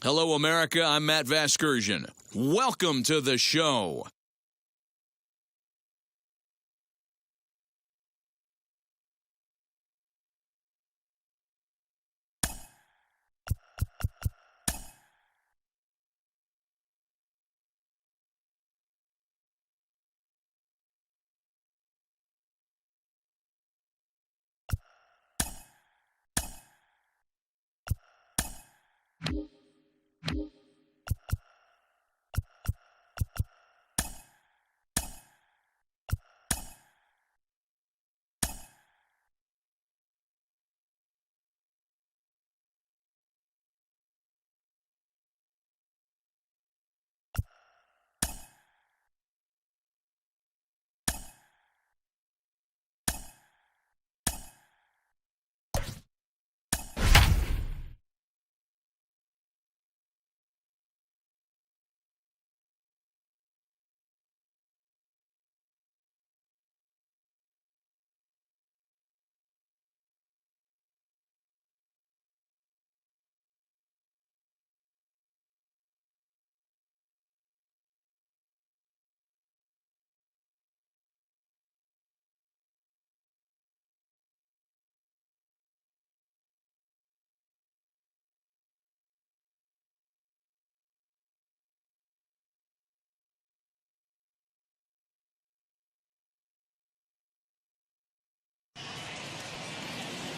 Hello, America. I'm Matt Vasgersian. Welcome to the show.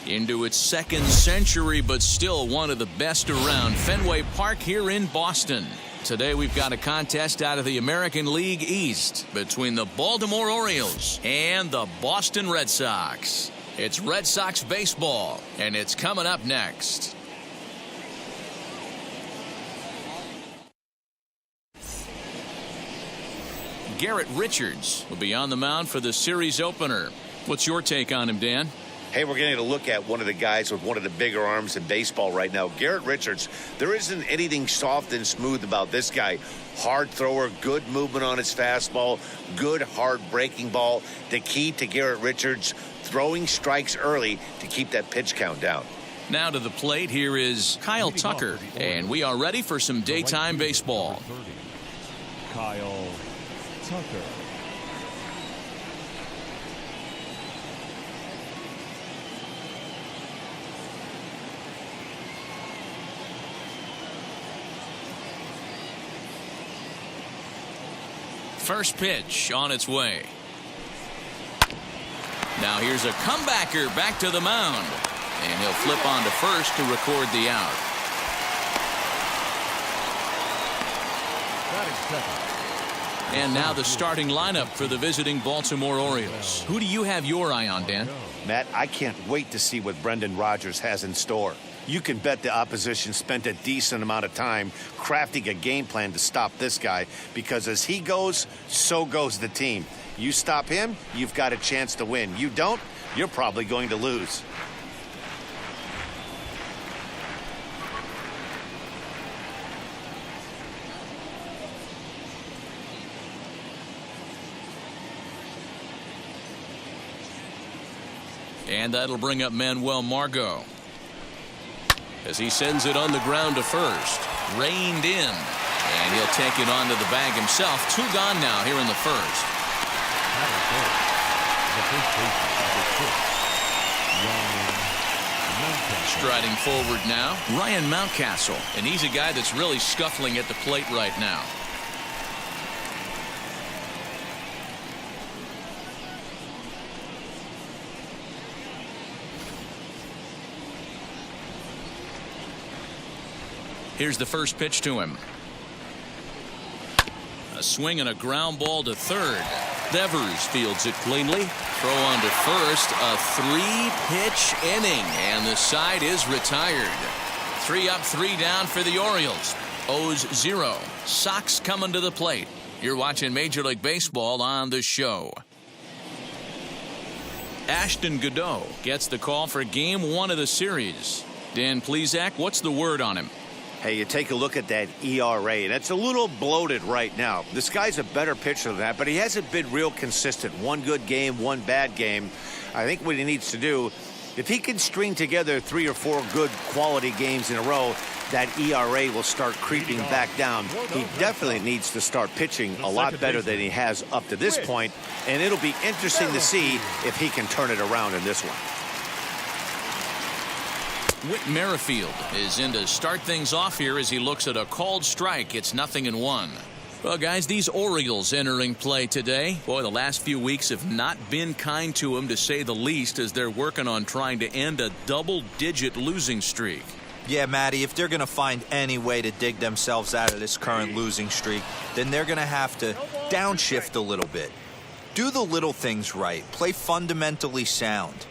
Into its second century, but still one of the best around. Fenway Park here in Boston. Today we've got a contest out of the American League East between the Baltimore Orioles and the Boston Red Sox. It's Red Sox baseball, and it's coming up next. Garrett Richards will be on the mound for the series opener. What's your take on him, Dan? Hey, we're getting to look at one of the guys with one of the bigger arms in baseball right now. Garrett Richards, there isn't anything soft and smooth about this guy. Hard thrower, good movement on his fastball, good hard breaking ball. The key to Garrett Richards, throwing strikes early to keep that pitch count down. Now to the plate, here is Kyle Tucker, and we are ready for some daytime baseball. Kyle Tucker. First pitch on its way. Now here's a comebacker back to the mound. And he'll flip on to first to record the out. And now the starting lineup for the visiting Baltimore Orioles. Who do you have your eye on, Dan? Matt, I can't wait to see what Brendan Rodgers has in store. You can bet the opposition spent a decent amount of time crafting a game plan to stop this guy, because as he goes, so goes the team. You stop him, you've got a chance to win. You don't, you're probably going to lose. And that'll bring up Manuel Margot as he sends it on the ground to first. Reined in, and he'll take it onto the bag himself. Two gone now here in the first. Striding forward now, Ryan Mountcastle, and he's a guy that's really scuffling at the plate right now. Here's the first pitch to him. A swing and a ground ball to third. Devers fields it cleanly. Throw on to first. A three-pitch inning, and the side is retired. 3 up, 3 down for the Orioles. O's 0. Sox coming to the plate. You're watching Major League Baseball on the show. Ashton Godot gets the call for Game 1 of the series. Dan Plesac, what's the word on him? Hey, you take a look at that ERA, and it's a little bloated right now. This guy's a better pitcher than that, but he hasn't been real consistent. One good game, one bad game. I think what he needs to do, if he can string together 3 or 4 good quality games in a row, that ERA will start creeping back down. He definitely needs to start pitching a lot better than he has up to this point, and it'll be interesting to see if he can turn it around in this one. Whit Merrifield is in to start things off here as he looks at a called strike. It's 0-1. Well, guys, these Orioles entering play today. Boy, the last few weeks have not been kind to them, to say the least, as they're working on trying to end a double-digit losing streak. Yeah, Matty, if they're going to find any way to dig themselves out of this current losing streak, then they're going to have to downshift a little bit. Do the little things right. Play fundamentally sound.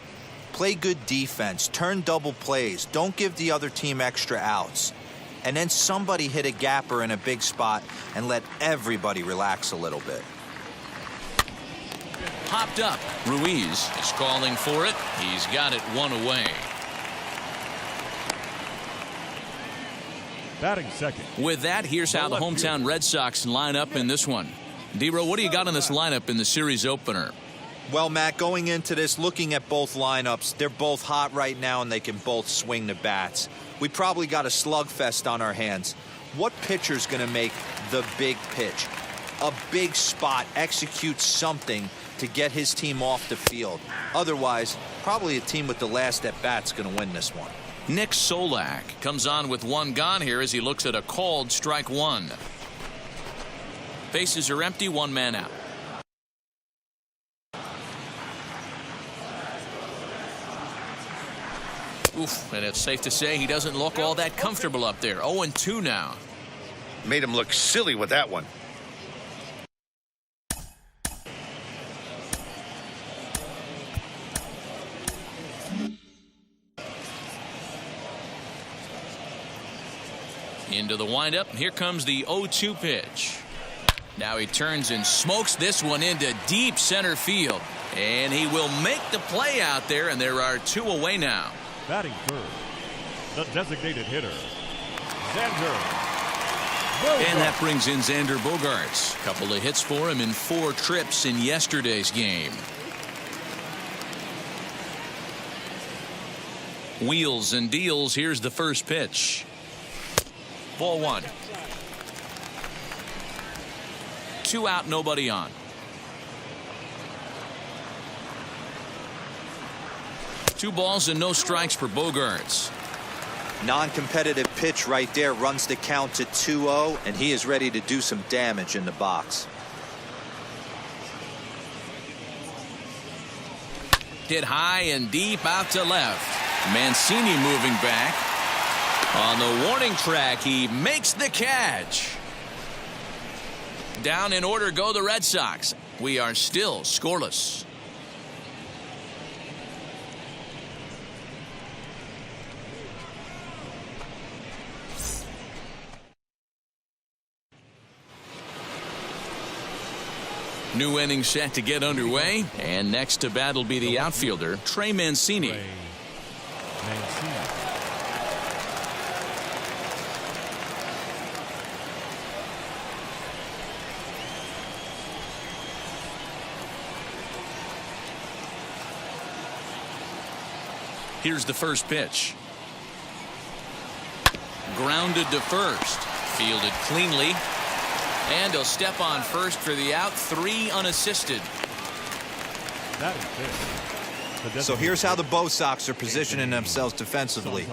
Play good defense. Turn double plays. Don't give the other team extra outs. And then somebody hit a gapper in a big spot and let everybody relax a little bit. Popped up. Ruiz is calling for it. He's got it one away. Batting second. With that, here's how the hometown Red Sox line up in this one. D-Row, what do you got in this lineup in the series opener? Well, Matt, going into this, looking at both lineups, they're both hot right now and they can both swing the bats. We probably got a slugfest on our hands. What pitcher's going to make the big pitch? A big spot, execute something to get his team off the field. Otherwise, probably a team with the last at-bat's going to win this one. Nick Solak comes on with one gone here as he looks at a called strike one. Bases are empty, one man out. Oof, and it's safe to say he doesn't look all that comfortable up there. 0-2 now. Made him look silly with that one. Into the windup. Here comes the 0-2 pitch. Now he turns and smokes this one into deep center field. And he will make the play out there, and there are two away now. Batting third, the designated hitter, Xander Bogaerts. And that brings in Xander Bogaerts. Couple of hits for him in 4 trips in yesterday's game. Wheels and deals. Here's the first pitch. Ball 1. 2 out, nobody on. 2 balls and no strikes for Bogaerts. Non-competitive pitch right there, runs the count to 2-0, and he is ready to do some damage in the box. Hit high and deep out to left. Mancini moving back. On the warning track, he makes the catch. Down in order go the Red Sox. We are still scoreless. New inning set to get underway, and next to bat will be the outfielder, Trey Mancini. Here's the first pitch. Grounded to first. Fielded cleanly. And he'll step on first for the out. 3 unassisted. So here's how the Bo Sox are positioning themselves defensively.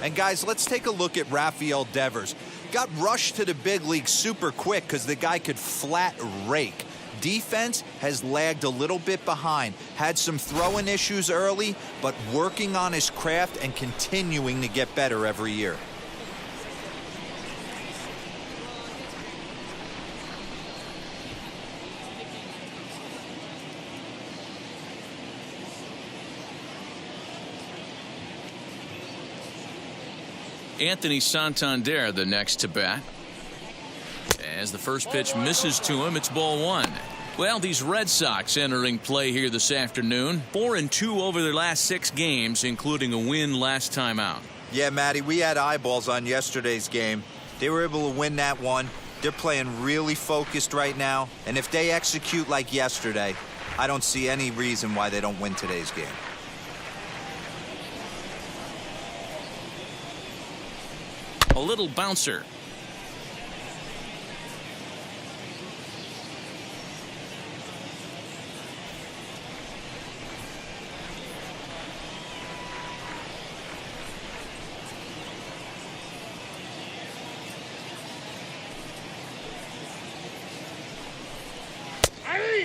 And guys, let's take a look at Rafael Devers. Got rushed to the big league super quick because the guy could flat rake. Defense has lagged a little bit behind. Had some throwing issues early, but working on his craft and continuing to get better every year. Anthony Santander the next to bat. As the first pitch misses to him, it's ball 1. Well, these Red Sox entering play here this afternoon. 4-2 over their last 6 games, including a win last time out. Yeah, Matty, we had eyeballs on yesterday's game. They were able to win that one. They're playing really focused right now. And if they execute like yesterday, I don't see any reason why they don't win today's game. A little bouncer.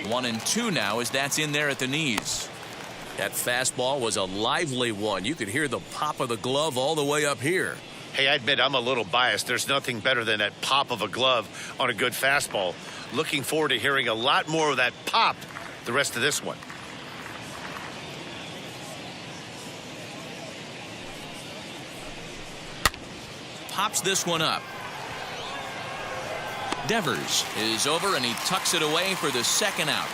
One and two now as that's in there at the knees. That fastball was a lively one. You could hear the pop of the glove all the way up here. Hey, I admit I'm a little biased. There's nothing better than that pop of a glove on a good fastball. Looking forward to hearing a lot more of that pop the rest of this one. Pops this one up. Devers is over and he tucks it away for the second out.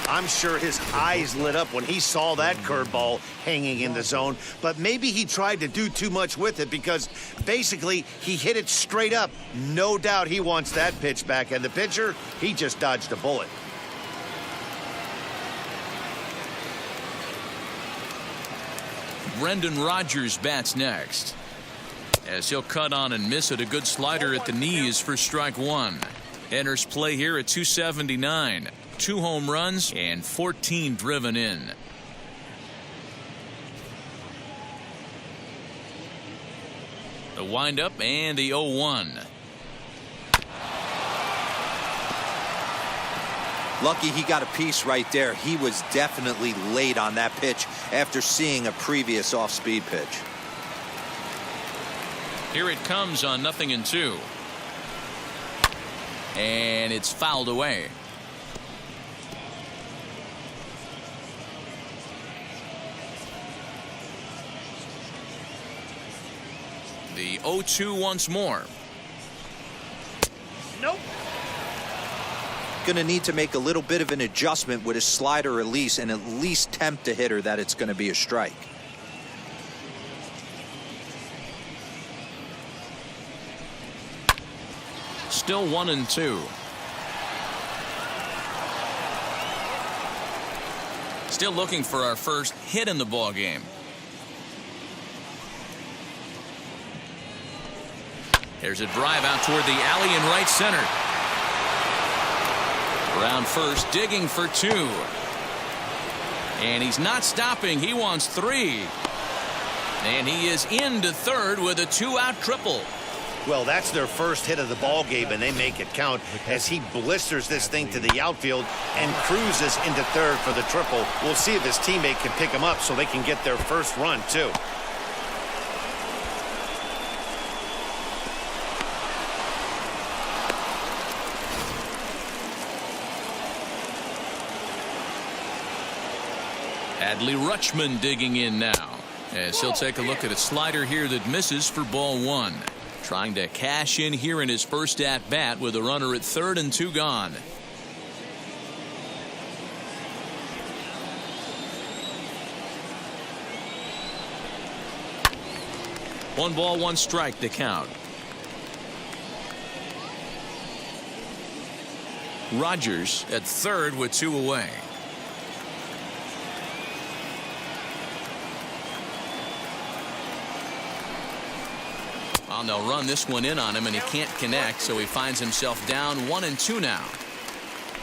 I'm sure his eyes lit up when he saw that curveball hanging in the zone, but maybe he tried to do too much with it because basically he hit it straight up. No doubt he wants that pitch back, and the pitcher, he just dodged a bullet. Brendan Rodgers bats next, as he'll cut on and miss it. A good slider at the knees for strike one. Enters play here at 279. 2 home runs and 14 driven in. The windup and the 0-1. Lucky he got a piece right there. He was definitely late on that pitch after seeing a previous off-speed pitch. Here it comes on 0-2. And it's fouled away. The 0-2 once more. Nope. Going to need to make a little bit of an adjustment with his slider release and at least tempt a hitter that it's going to be a strike. Still 1-2. Still looking for our first hit in the ball game. There's a drive out toward the alley in right center. Around first, digging for 2. And he's not stopping. He wants 3. And he is into third with a 2-out triple. Well, that's their first hit of the ball game, and they make it count as he blisters this thing to the outfield and cruises into third for the triple. We'll see if his teammate can pick him up so they can get their first run, too. Adley Rutschman digging in now, as he'll take a look at a slider here that misses for ball 1. Trying to cash in here in his first at bat with a runner at third and 2 gone. One ball, 1 strike to count. Rodgers at third with 2 away. They'll run this one in on him, and he can't connect, so he finds himself down 1-2 now.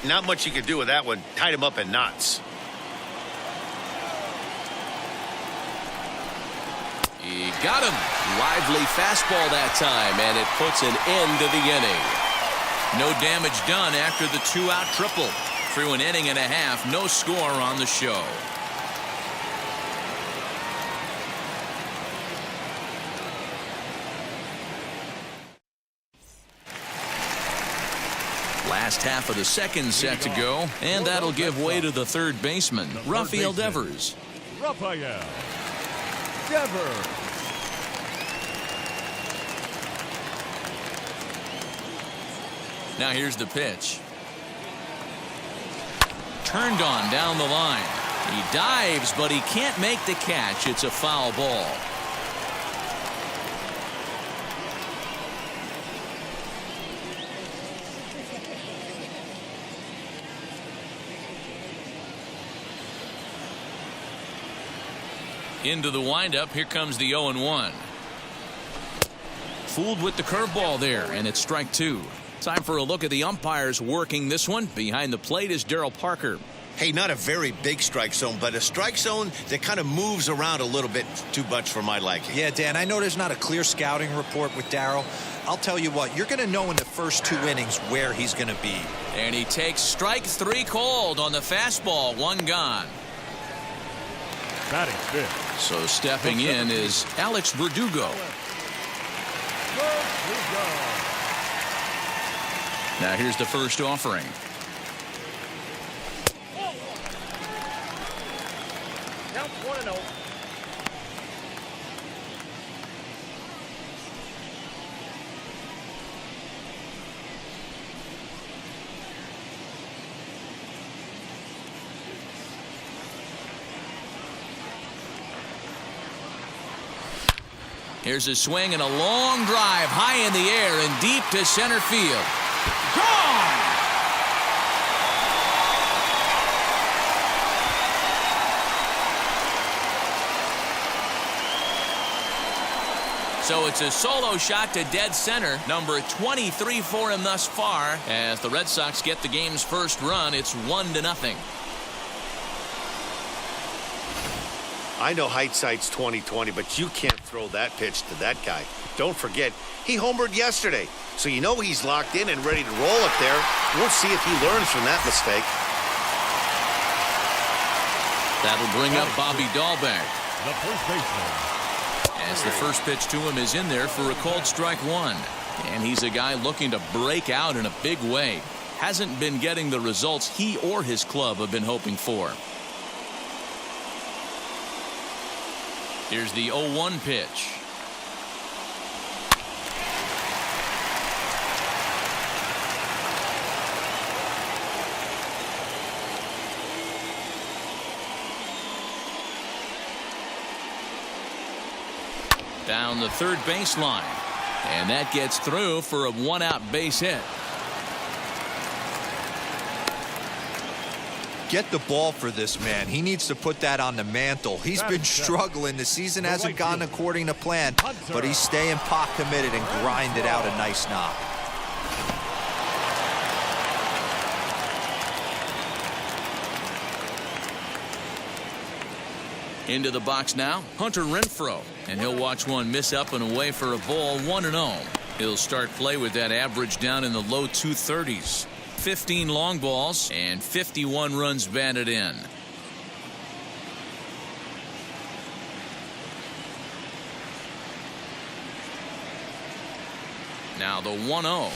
Not much you could do with that one. Tied him up in knots. He got him. Lively fastball that time, and it puts an end to the inning. No damage done after the 2-out triple. Through an inning and a half, no score on the show. Last half of the second set to go, and that'll give way to the third baseman, Rafael Devers. Rafael Devers. Now here's the pitch. Turned on down the line. He dives, but he can't make the catch. It's a foul ball. Into the windup. Here comes the 0-1. Fooled with the curveball there, and it's strike two. Time for a look at the umpires working this one. Behind the plate is Darryl Parker. Hey, not a very big strike zone, but a strike zone that kind of moves around a little bit too much for my liking. Yeah, Dan, I know there's not a clear scouting report with Darryl. I'll tell you what, you're going to know in the first 2 innings where he's going to be. And he takes strike 3 called on the fastball. 1 gone. Batting fifth. So stepping in is Alex Verdugo. Now here's the first offering. Count 1-0. Here's a swing and a long drive high in the air and deep to center field. Gone! So it's a solo shot to dead center, number 23 for him thus far. As the Red Sox get the game's first run, it's 1-0. I know hindsight's 20/20, but you can't throw that pitch to that guy. Don't forget, he homered yesterday, so you know he's locked in and ready to roll up there. We'll see if he learns from that mistake. That'll bring up Bobby Dahlbeck. The first baseman. As the first pitch to him is in there for a called strike 1. And he's a guy looking to break out in a big way. Hasn't been getting the results he or his club have been hoping for. Here's the 0-1 pitch. Down the third baseline. And that gets through for a 1-out base hit. Get the ball for this man. He needs to put that on the mantle. He's been struggling. The season hasn't gone according to plan, but he's staying pot committed and grinded out a nice knock. Into the box now, Hunter Renfroe, and he'll watch one miss up and away for a ball. 1-0. He'll start play with that average down in the low 230s. 15 long balls and 51 runs batted in. Now the 1-0.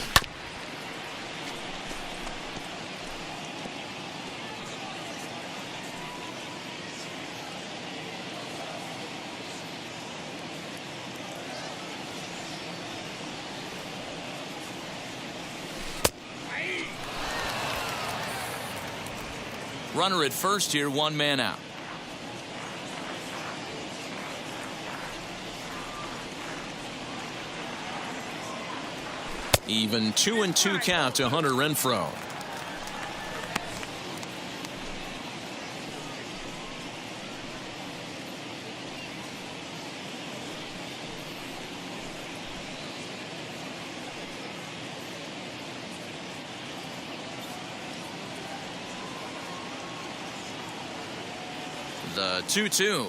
Runner at first here, 1 man out. Even 2-2 count to Hunter Renfroe. The 2-2.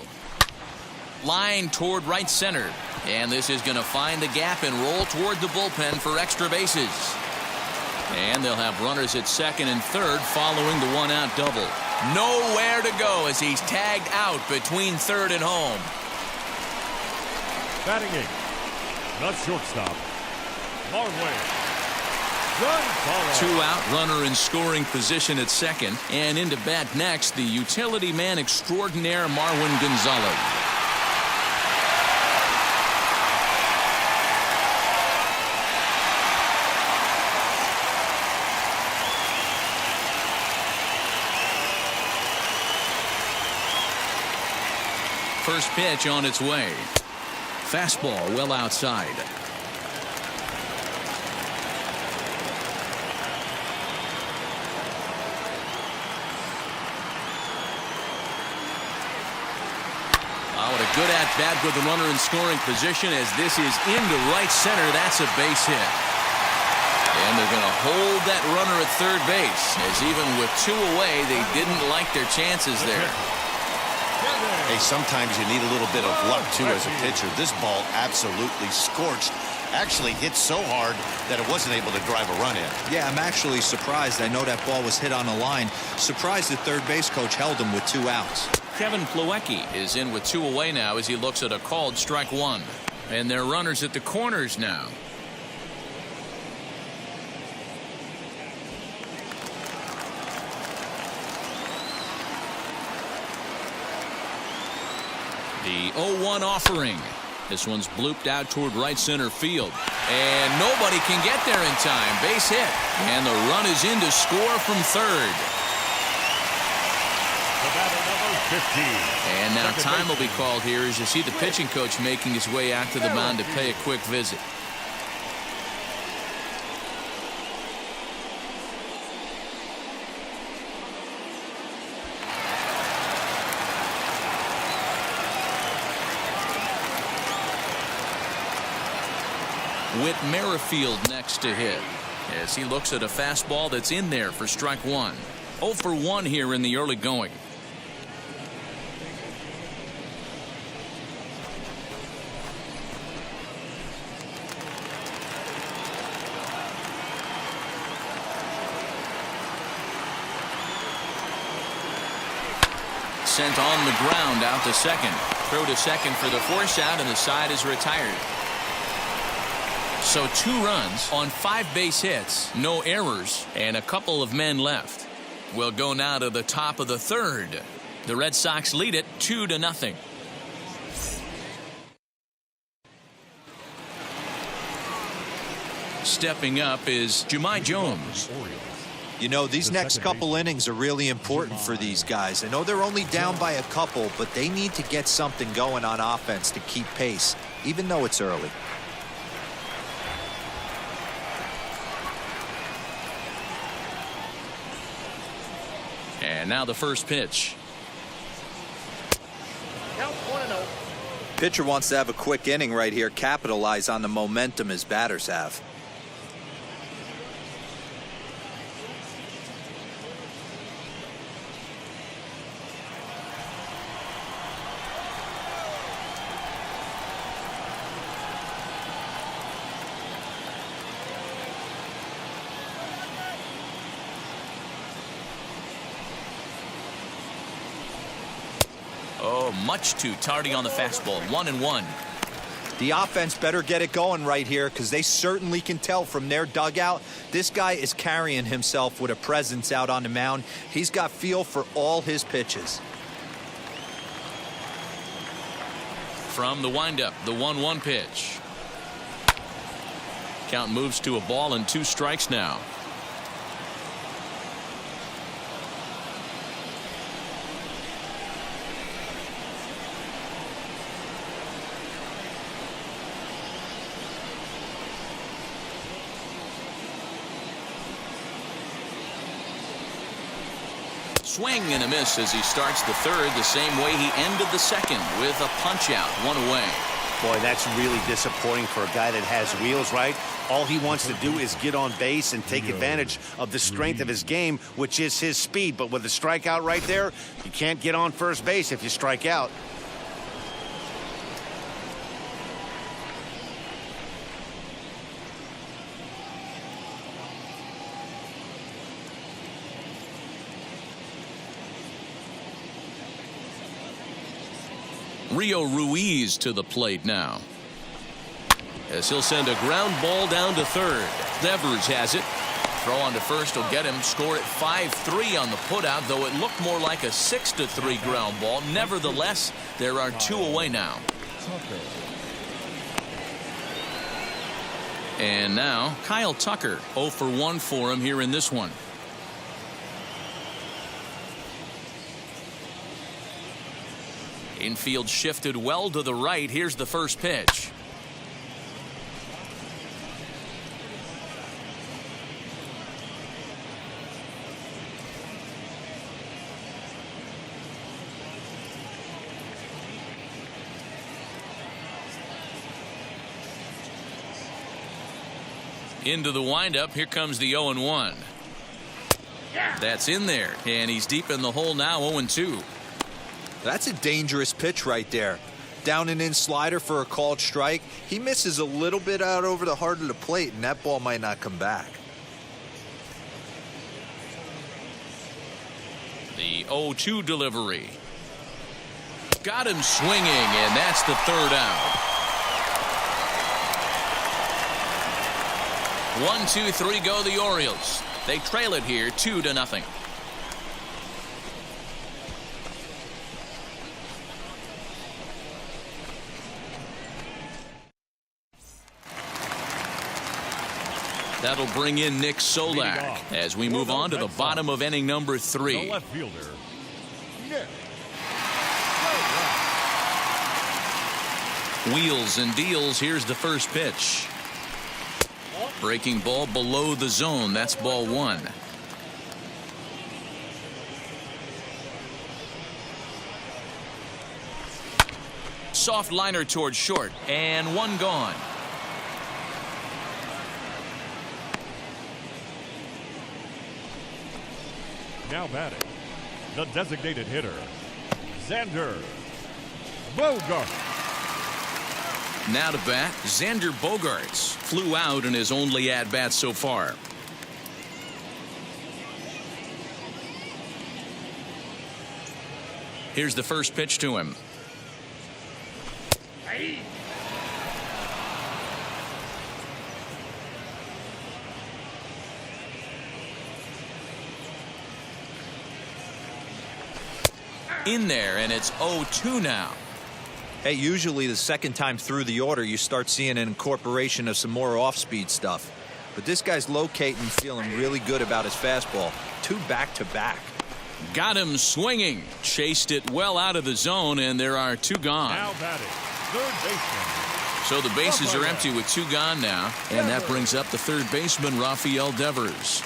Line toward right center. And this is going to find the gap and roll toward the bullpen for extra bases. And they'll have runners at second and third following the 1-out double. Nowhere to go as he's tagged out between third and home. Batting eighth. Not shortstop. Marway. 2 out, runner in scoring position at second, and into bat next, the utility man extraordinaire Marwin Gonzalez. First pitch on its way. Fastball well outside. Good at bat with the runner in scoring position as this is into right center. That's a base hit. And they're going to hold that runner at third base, as even with 2 away, they didn't like their chances there. Hey, sometimes you need a little bit of luck, too, as a pitcher. This ball absolutely scorched. Actually hit so hard that it wasn't able to drive a run in. Yeah, I'm actually surprised. I know that ball was hit on the line. Surprised the third base coach held him with 2 outs. Kevin Plawecki is in with 2 away now as he looks at a called strike 1. And their runners at the corners now. The 0-1 offering. This one's blooped out toward right center field. And nobody can get there in time. Base hit. And the run is in to score from third. The batter, number 15. And now time will be called here as you see the pitching coach making his way out to the mound to pay a quick visit. Whit Merrifield next to hit as he looks at a fastball that's in there for strike 1. 0 for 1 here in the early going. Sent on the ground out to second. Throw to second for the force out, and the side is retired. So 2 runs on 5 base hits, no errors, and a couple of men left. We'll go now to the top of the third. The Red Sox lead it 2-0. Stepping up is Jahmai Jones. You know, these next couple innings are really important for these guys. I know they're only down by a couple, but they need to get something going on offense to keep pace, even though it's early. And now the first pitch. Count 1-0. Pitcher wants to have a quick inning right here, capitalize on the momentum his batters have. Oh, much too tardy on the fastball. 1-1. The offense better get it going right here because they certainly can tell from their dugout this guy is carrying himself with a presence out on the mound. He's got feel for all his pitches. From the windup, the 1-1 pitch. Count moves to a ball and 2 strikes now. Swing and a miss as he starts the third the same way he ended the second with a punch out, 1 away. Boy, that's really disappointing for a guy that has wheels, right? All he wants to do is get on base and take advantage of the strength of his game, which is his speed. But with a strikeout right there, you can't get on first base if you strike out. Rio Ruiz to the plate now, as he'll send a ground ball down to third. Devers has it. Throw on to first will get him. Score at 5-3 on the putout, though it looked more like a 6-3 ground ball. Nevertheless, there are 2 away now. And now Kyle Tucker, 0 for 1 for him here in this one. Infield shifted well to the right. Here's the first pitch. Into the windup. Here comes the 0-1. That's in there, and he's deep in the hole now. 0-2. That's a dangerous pitch right there. Down and in slider for a called strike. He misses a little bit out over the heart of the plate, and that ball might not come back. The 0-2 delivery. Got him swinging, and that's the third out. 1, 2, 3 go the Orioles. They trail it here 2-0. That'll bring in Nick Solak as we move on to the bottom of inning number 3. The left fielder, Nick. Wheels and deals. Here's the first pitch. Breaking ball below the zone. That's ball 1. Soft liner towards short, and 1 gone. Now batting, the designated hitter, Xander Bogart. Now to bat, Xander Bogaerts flew out in his only at-bat so far. Here's the first pitch to him. In there, and it's 0-2 now. Hey, usually the second time through the order, you start seeing an incorporation of some more off-speed stuff. But this guy's locating, feeling really good about his fastball. 2 back-to-back. Got him swinging. Chased it well out of the zone, and there are 2 gone. Now batting, third baseman. So the bases are empty with 2 gone now, and that brings up the third baseman, Rafael Devers.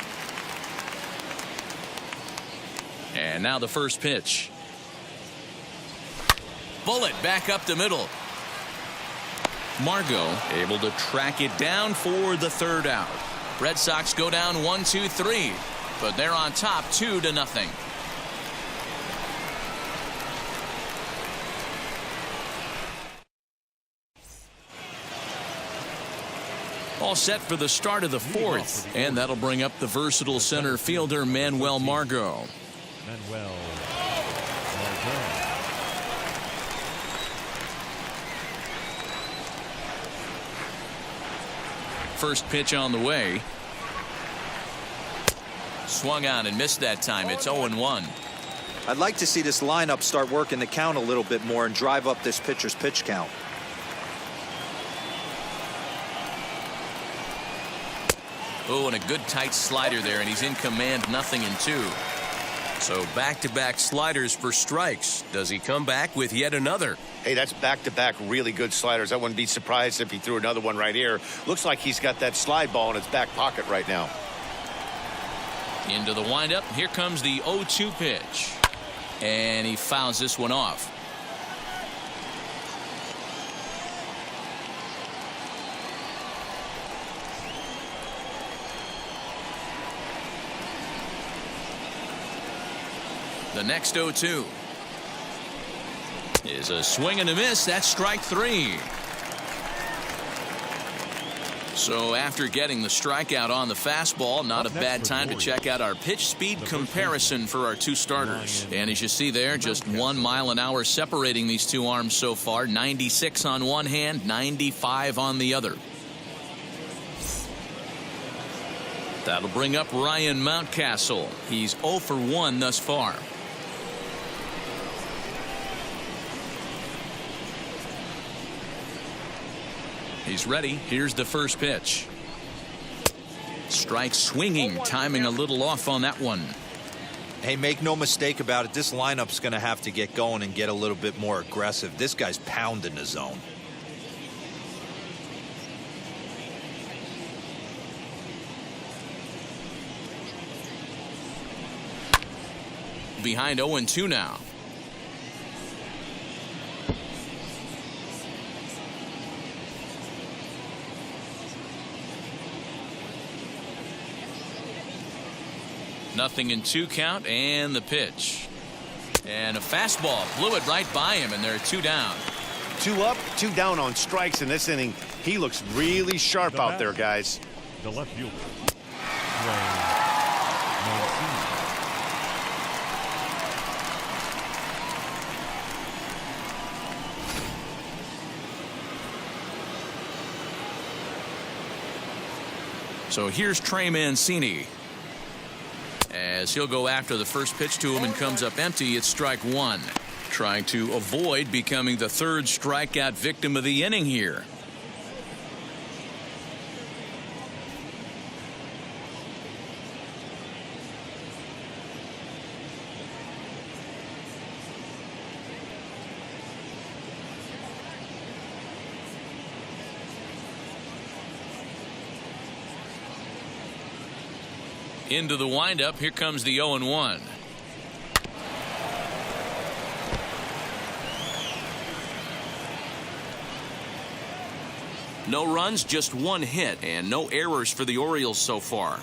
And now the first pitch. Bullet back up the middle. Margot able to track it down for the third out. Red Sox go down 1, 2, 3, but they're on top 2-0. All set for the start of the 4th, and that'll bring up the versatile center fielder Manuel Margot. Manuel Margot. First pitch on the way. Swung on and missed that time. It's 0-1. I'd like to see this lineup start working the count a little bit more and drive up this pitcher's pitch count. Oh, and a good tight slider there, and he's in command. 0-2. So back-to-back sliders for strikes. Does he come back with yet another? Hey, that's back-to-back really good sliders. I wouldn't be surprised if he threw another one right here. Looks like he's got that slide ball in his back pocket right now. Into the windup. Here comes the 0-2 pitch. And he fouls this one off. The next 0-2 is a swing and a miss. That's strike 3. So after getting the strikeout on the fastball, not a bad time to check out our pitch speed comparison for our 2 starters. And as you see there, just 1 mile an hour separating these 2 arms so far. 96 on one hand, 95 on the other. That'll bring up Ryan Mountcastle. He's 0 for 1 thus far. He's ready. Here's the first pitch. Strike swinging, timing a little off on that one. Hey, make no mistake about it. This lineup's going to have to get going and get a little bit more aggressive. This guy's pounding the zone. Behind 0-2 now. 0-2 count, and the pitch. And a fastball blew it right by him, and there are 2 down. 2 up, 2 down on strikes in this inning. He looks really sharp out there, guys. The left fielder, Ray. So here's Trey Mancini. As he'll go after the first pitch to him and comes up empty, it's strike 1. Trying to avoid becoming the 3rd strikeout victim of the inning here. Into the windup. Here comes the 0-1. No runs, just 1 hit, and no errors for the Orioles so far.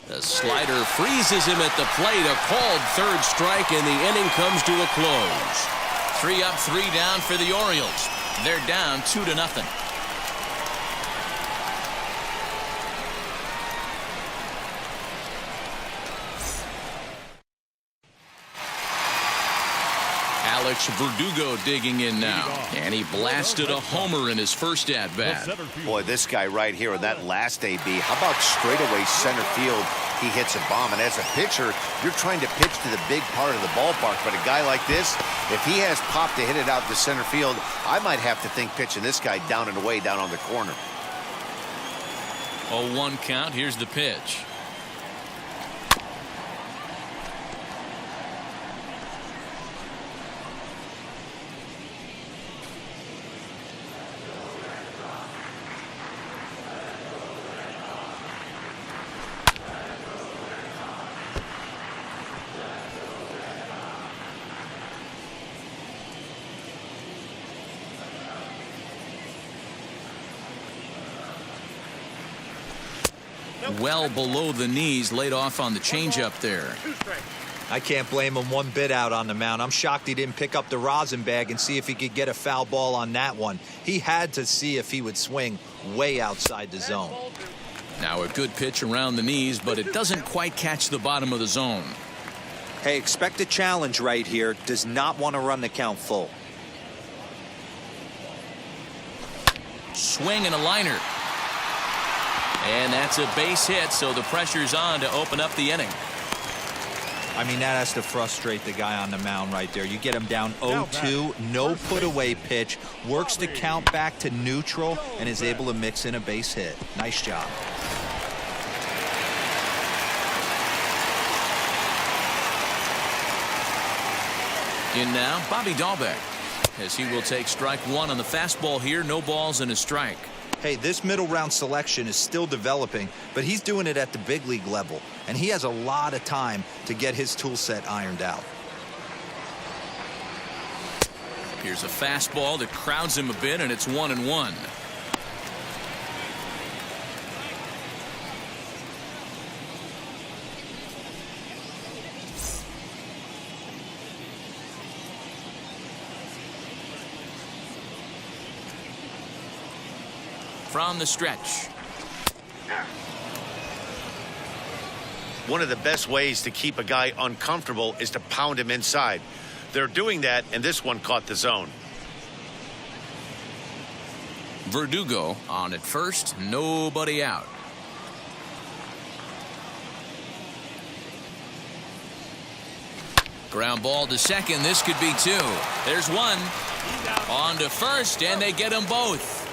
The slider freezes him at the plate. A called 3rd strike, and the inning comes to a close. 3 up, 3 down for the Orioles. They're down 2-0. Alex Verdugo digging in now, and he blasted a homer in his first at bat. Boy, this guy right here in that last AB, how about straightaway center field? He hits a bomb, and as a pitcher, you're trying to pitch to the big part of the ballpark, but a guy like this, if he has pop to hit it out to center field, I might have to think pitching this guy down and away down on the corner. 0-1 count. Here's the pitch. Well below the knees, laid off on the changeup there. I can't blame him one bit out on the mound. I'm shocked he didn't pick up the rosin bag and see if he could get a foul ball on that one. He had to see if he would swing way outside the zone. Now a good pitch around the knees, but it doesn't quite catch the bottom of the zone. Hey, expect a challenge right here. Does not want to run the count full. Swing and a liner. And that's a base hit, so the pressure's on to open up the inning. I mean, that has to frustrate the guy on the mound right there. You get him down 0-2, no put-away pitch, works the count back to neutral, and is able to mix in a base hit. Nice job. In now, Bobby Dahlbeck, as he will take strike 1 on the fastball here. No balls and a strike. Hey, this middle round selection is still developing, but he's doing it at the big league level, and he has a lot of time to get his tool set ironed out. Here's a fastball that crowds him a bit, and it's 1-1. From the stretch. One of the best ways to keep a guy uncomfortable is to pound him inside. They're doing that, and this one caught the zone. Verdugo on at first, nobody out. Ground ball to second. This could be 2. There's 1. On to first, and they get them both.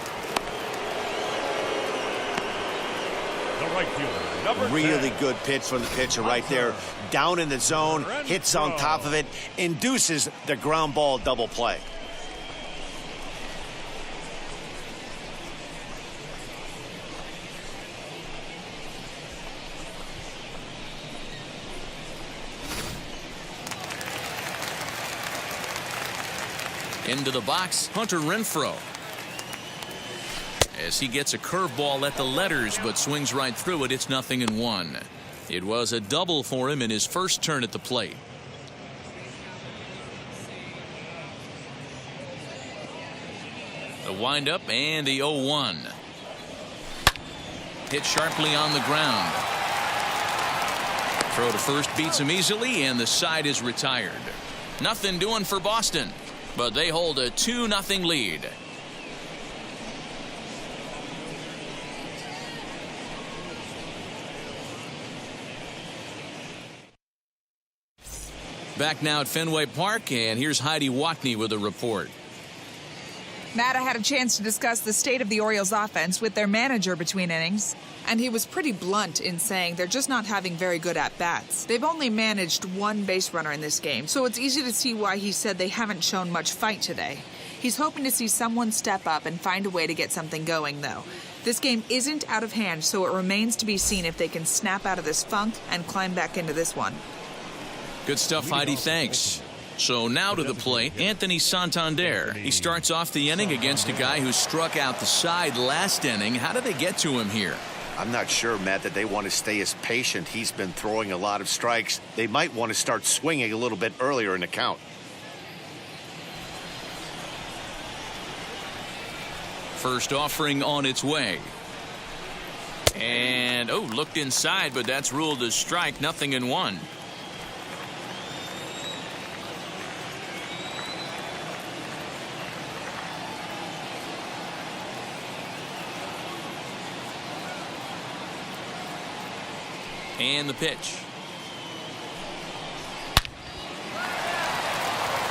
Right fielder, really good pitch from the pitcher right there. Down in the zone, hits on top of it, induces the ground ball double play. Into the box, Hunter Renfroe. as he gets a curveball at the letters but swings right through it. It's 0-1. It was a double for him in his first turn at the plate. The windup and the 0-1. Hit sharply on the ground. Throw to first beats him easily, and the side is retired. Nothing doing for Boston, but they hold a 2-0 lead. Back now at Fenway Park, and here's Heidi Watney with a report. Matt, I had a chance to discuss the state of the Orioles offense with their manager between innings, and he was pretty blunt in saying they're just not having very good at-bats. They've only managed one base runner in this game, so it's easy to see why he said they haven't shown much fight today. He's hoping to see someone step up and find a way to get something going, though. This game isn't out of hand, so it remains to be seen if they can snap out of this funk and climb back into this one. Good stuff, Heidi. Thanks. So now to the plate, Anthony Santander. He starts off the inning against a guy who struck out the side last inning. How did they get to him here? I'm not sure, Matt, that they want to stay as patient. He's been throwing a lot of strikes. They might want to start swinging a little bit earlier in the count. First offering on its way. And, looked inside, but that's ruled a strike. 0-1. And the pitch.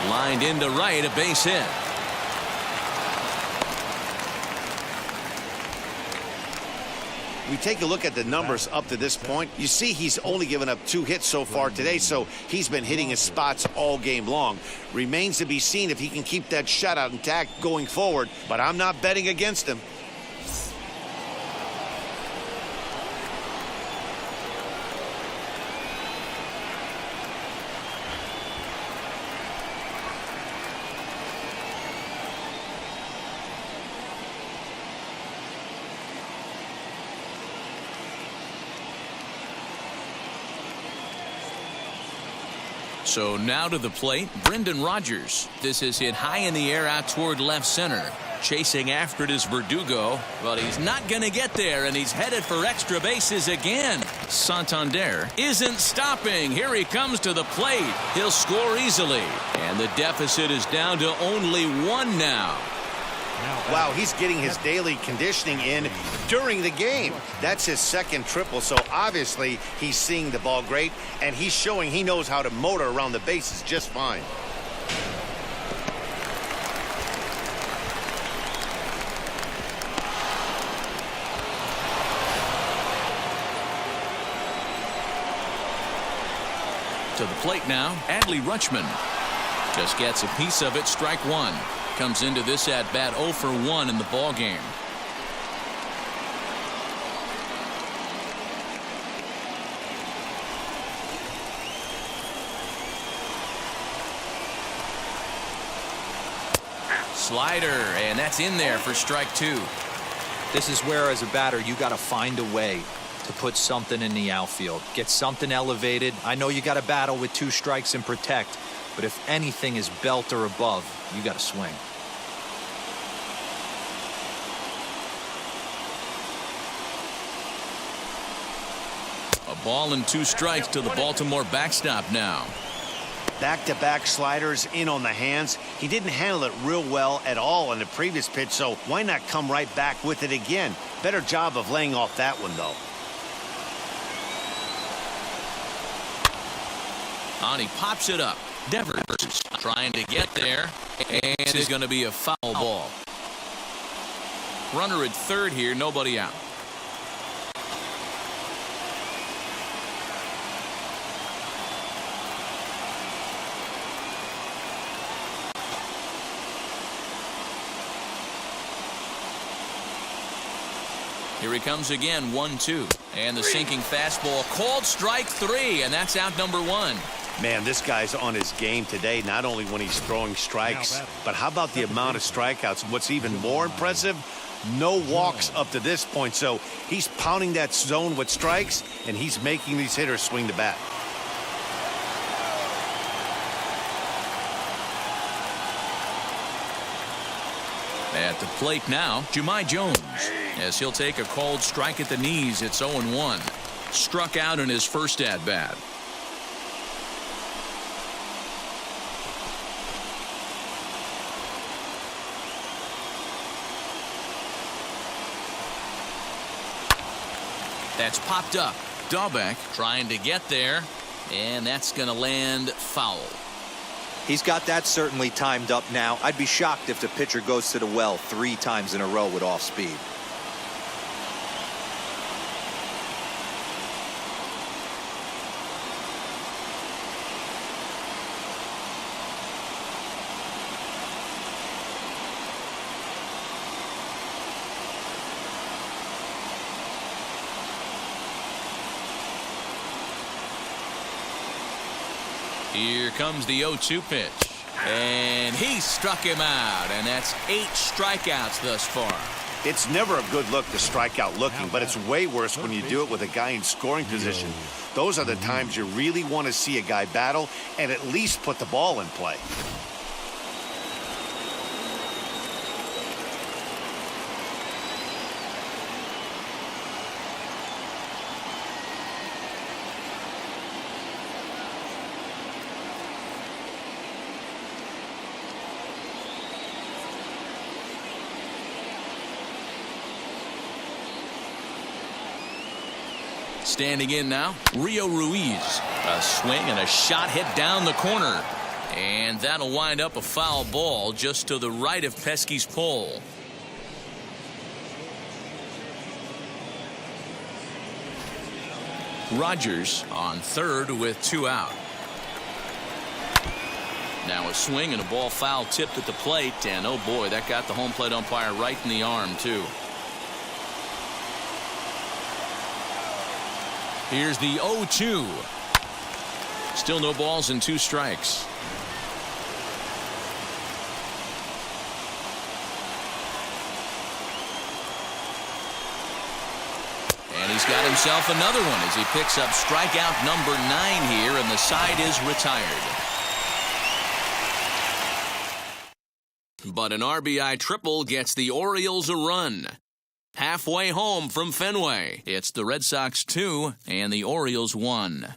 Lined into right, a base hit. We take a look at the numbers up to this point. You see he's only given up 2 hits so far today, so he's been hitting his spots all game long. Remains to be seen if he can keep that shutout intact going forward, but I'm not betting against him. So now to the plate, Brendan Rodgers. This is hit high in the air out toward left center. Chasing after it is Verdugo, but he's not going to get there, and he's headed for extra bases again. Santander isn't stopping. Here he comes to the plate. He'll score easily, and the deficit is down to only 1 now. Wow, he's getting his daily conditioning in during the game. That's his second triple, so obviously he's seeing the ball great, and he's showing he knows how to motor around the bases just fine. To the plate now, Adley Rutschman. Just gets a piece of it, strike 1. Comes into this at bat 0 for 1 in the ball game. Slider, and that's in there for strike 2. This is where, as a batter, you got to find a way to put something in the outfield. Get something elevated. I know you got to battle with 2 strikes and protect, but if anything is belt or above, you got to swing. A ball and 2 strikes to the Baltimore backstop now. Back-to-back sliders in on the hands. He didn't handle it real well at all in the previous pitch, so why not come right back with it again? Better job of laying off that one, though. On he pops it up. Devers trying to get there, and it's going to be a foul ball. Runner at third here, nobody out. Here he comes again, 1-2. And the sinking fastball called strike 3, and that's out number 1. Man, this guy's on his game today, not only when he's throwing strikes, but how about the amount of strikeouts? What's even more impressive, No walks up to this point, so he's pounding that zone with strikes, and he's making these hitters swing the bat. At the plate now, Jahmai Jones, as he'll take a called strike at the knees. It's 0-1. Struck out in his first at-bat. That's popped up. Dahlbeck trying to get there, and that's going to land foul. He's got that certainly timed up now. I'd be shocked if the pitcher goes to the well 3 times in a row with off speed. Here comes the 0-2 pitch. And he struck him out. And that's 8 strikeouts thus far. It's never a good look to strike out looking, but it's way worse when you do it with a guy in scoring position. Those are the times you really want to see a guy battle and at least put the ball in play. Standing in now, Rio Ruiz. A swing and a shot hit down the corner. And that'll wind up a foul ball just to the right of Pesky's pole. Rogers on third with 2 out. Now a swing and a ball foul tipped at the plate. And oh boy, that got the home plate umpire right in the arm too. Here's the 0-2. Still no balls and 2 strikes. And he's got himself another one as he picks up strikeout number 9 here, and the side is retired. But an RBI triple gets the Orioles a run. Halfway home from Fenway, it's the Red Sox 2 and the Orioles 1.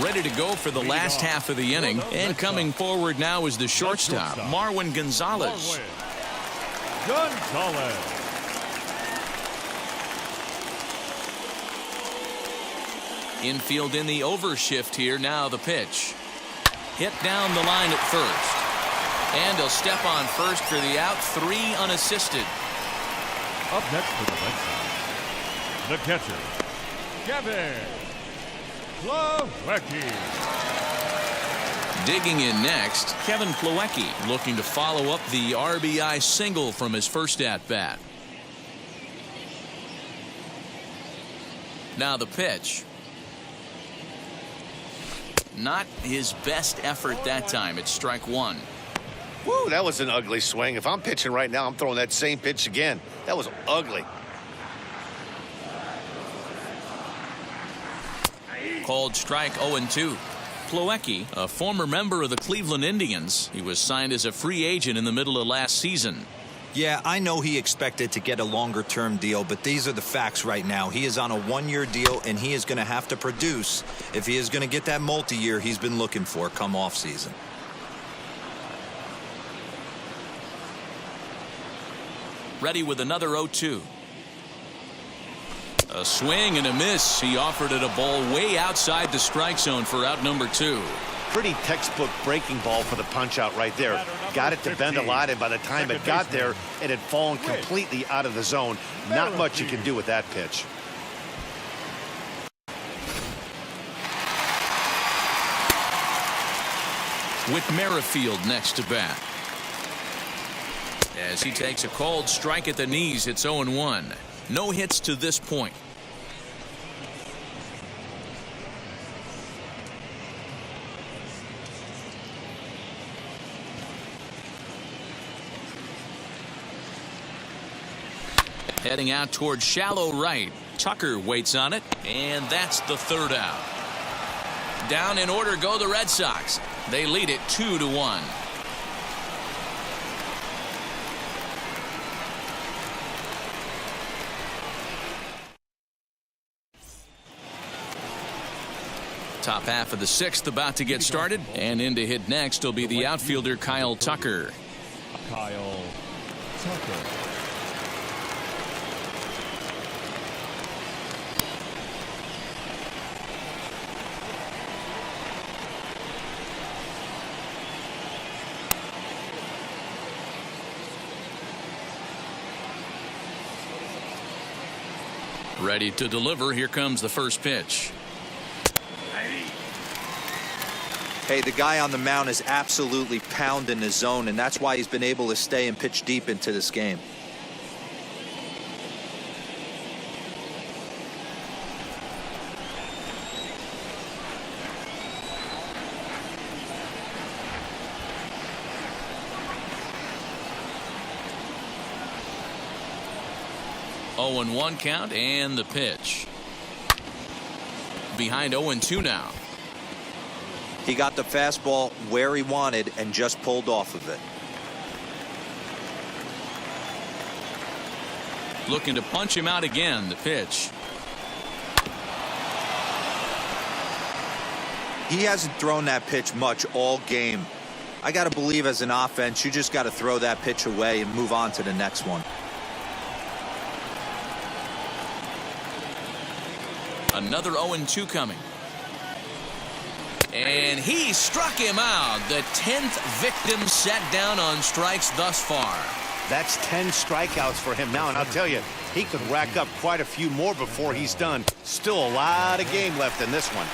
Ready to go for the last half of the inning, and coming forward now is the shortstop, Marwin Gonzalez. Infield in the overshift here. Now the pitch. Hit down the line at first. And he'll step on first for the out. 3 unassisted. Up next for the Red Sox, the catcher, Kevin Plawecki. Digging in next, Kevin Plawecki looking to follow up the RBI single from his first at-bat. Now the pitch. Not his best effort that time. It's strike 1. Woo, that was an ugly swing. If I'm pitching right now, I'm throwing that same pitch again. That was ugly. Called strike 0-2. Plawecki, a former member of the Cleveland Indians. He was signed as a free agent in the middle of last season. Yeah, I know he expected to get a longer-term deal, but these are the facts right now. He is on a 1-year deal, and he is going to have to produce if he is going to get that multi-year he's been looking for come off-season. Ready with another 0-2. A swing and a miss. He offered it a ball way outside the strike zone for out number 2. Pretty textbook breaking ball for the punch out right there. Got it to bend a lot, and by the time it got there, it had fallen completely out of the zone. Not much you can do with that pitch. With Merrifield next to bat. As he takes a called strike at the knees, it's 0-1. No hits to this point. Heading out towards shallow right. Tucker waits on it, and that's the third out. Down in order go the Red Sox. They lead it 2-1. Top half of the sixth about to get started, and in to hit next will be the outfielder Kyle Tucker. Kyle Tucker. Ready to deliver. Here comes the first pitch. Hey, the guy on the mound is absolutely pounding his zone, and that's why he's been able to stay and pitch deep into this game. Oh, 0-1 count, and the pitch. Behind 0-2 now. He got the fastball where he wanted and just pulled off of it. Looking to punch him out again. The pitch. He hasn't thrown that pitch much all game. I got to believe as an offense, you just got to throw that pitch away and move on to the next one. Another 0-2 coming. And he struck him out. The 10th victim set down on strikes thus far. That's 10 strikeouts for him now, and I'll tell you, he could rack up quite a few more before he's done. Still a lot of game left in this one.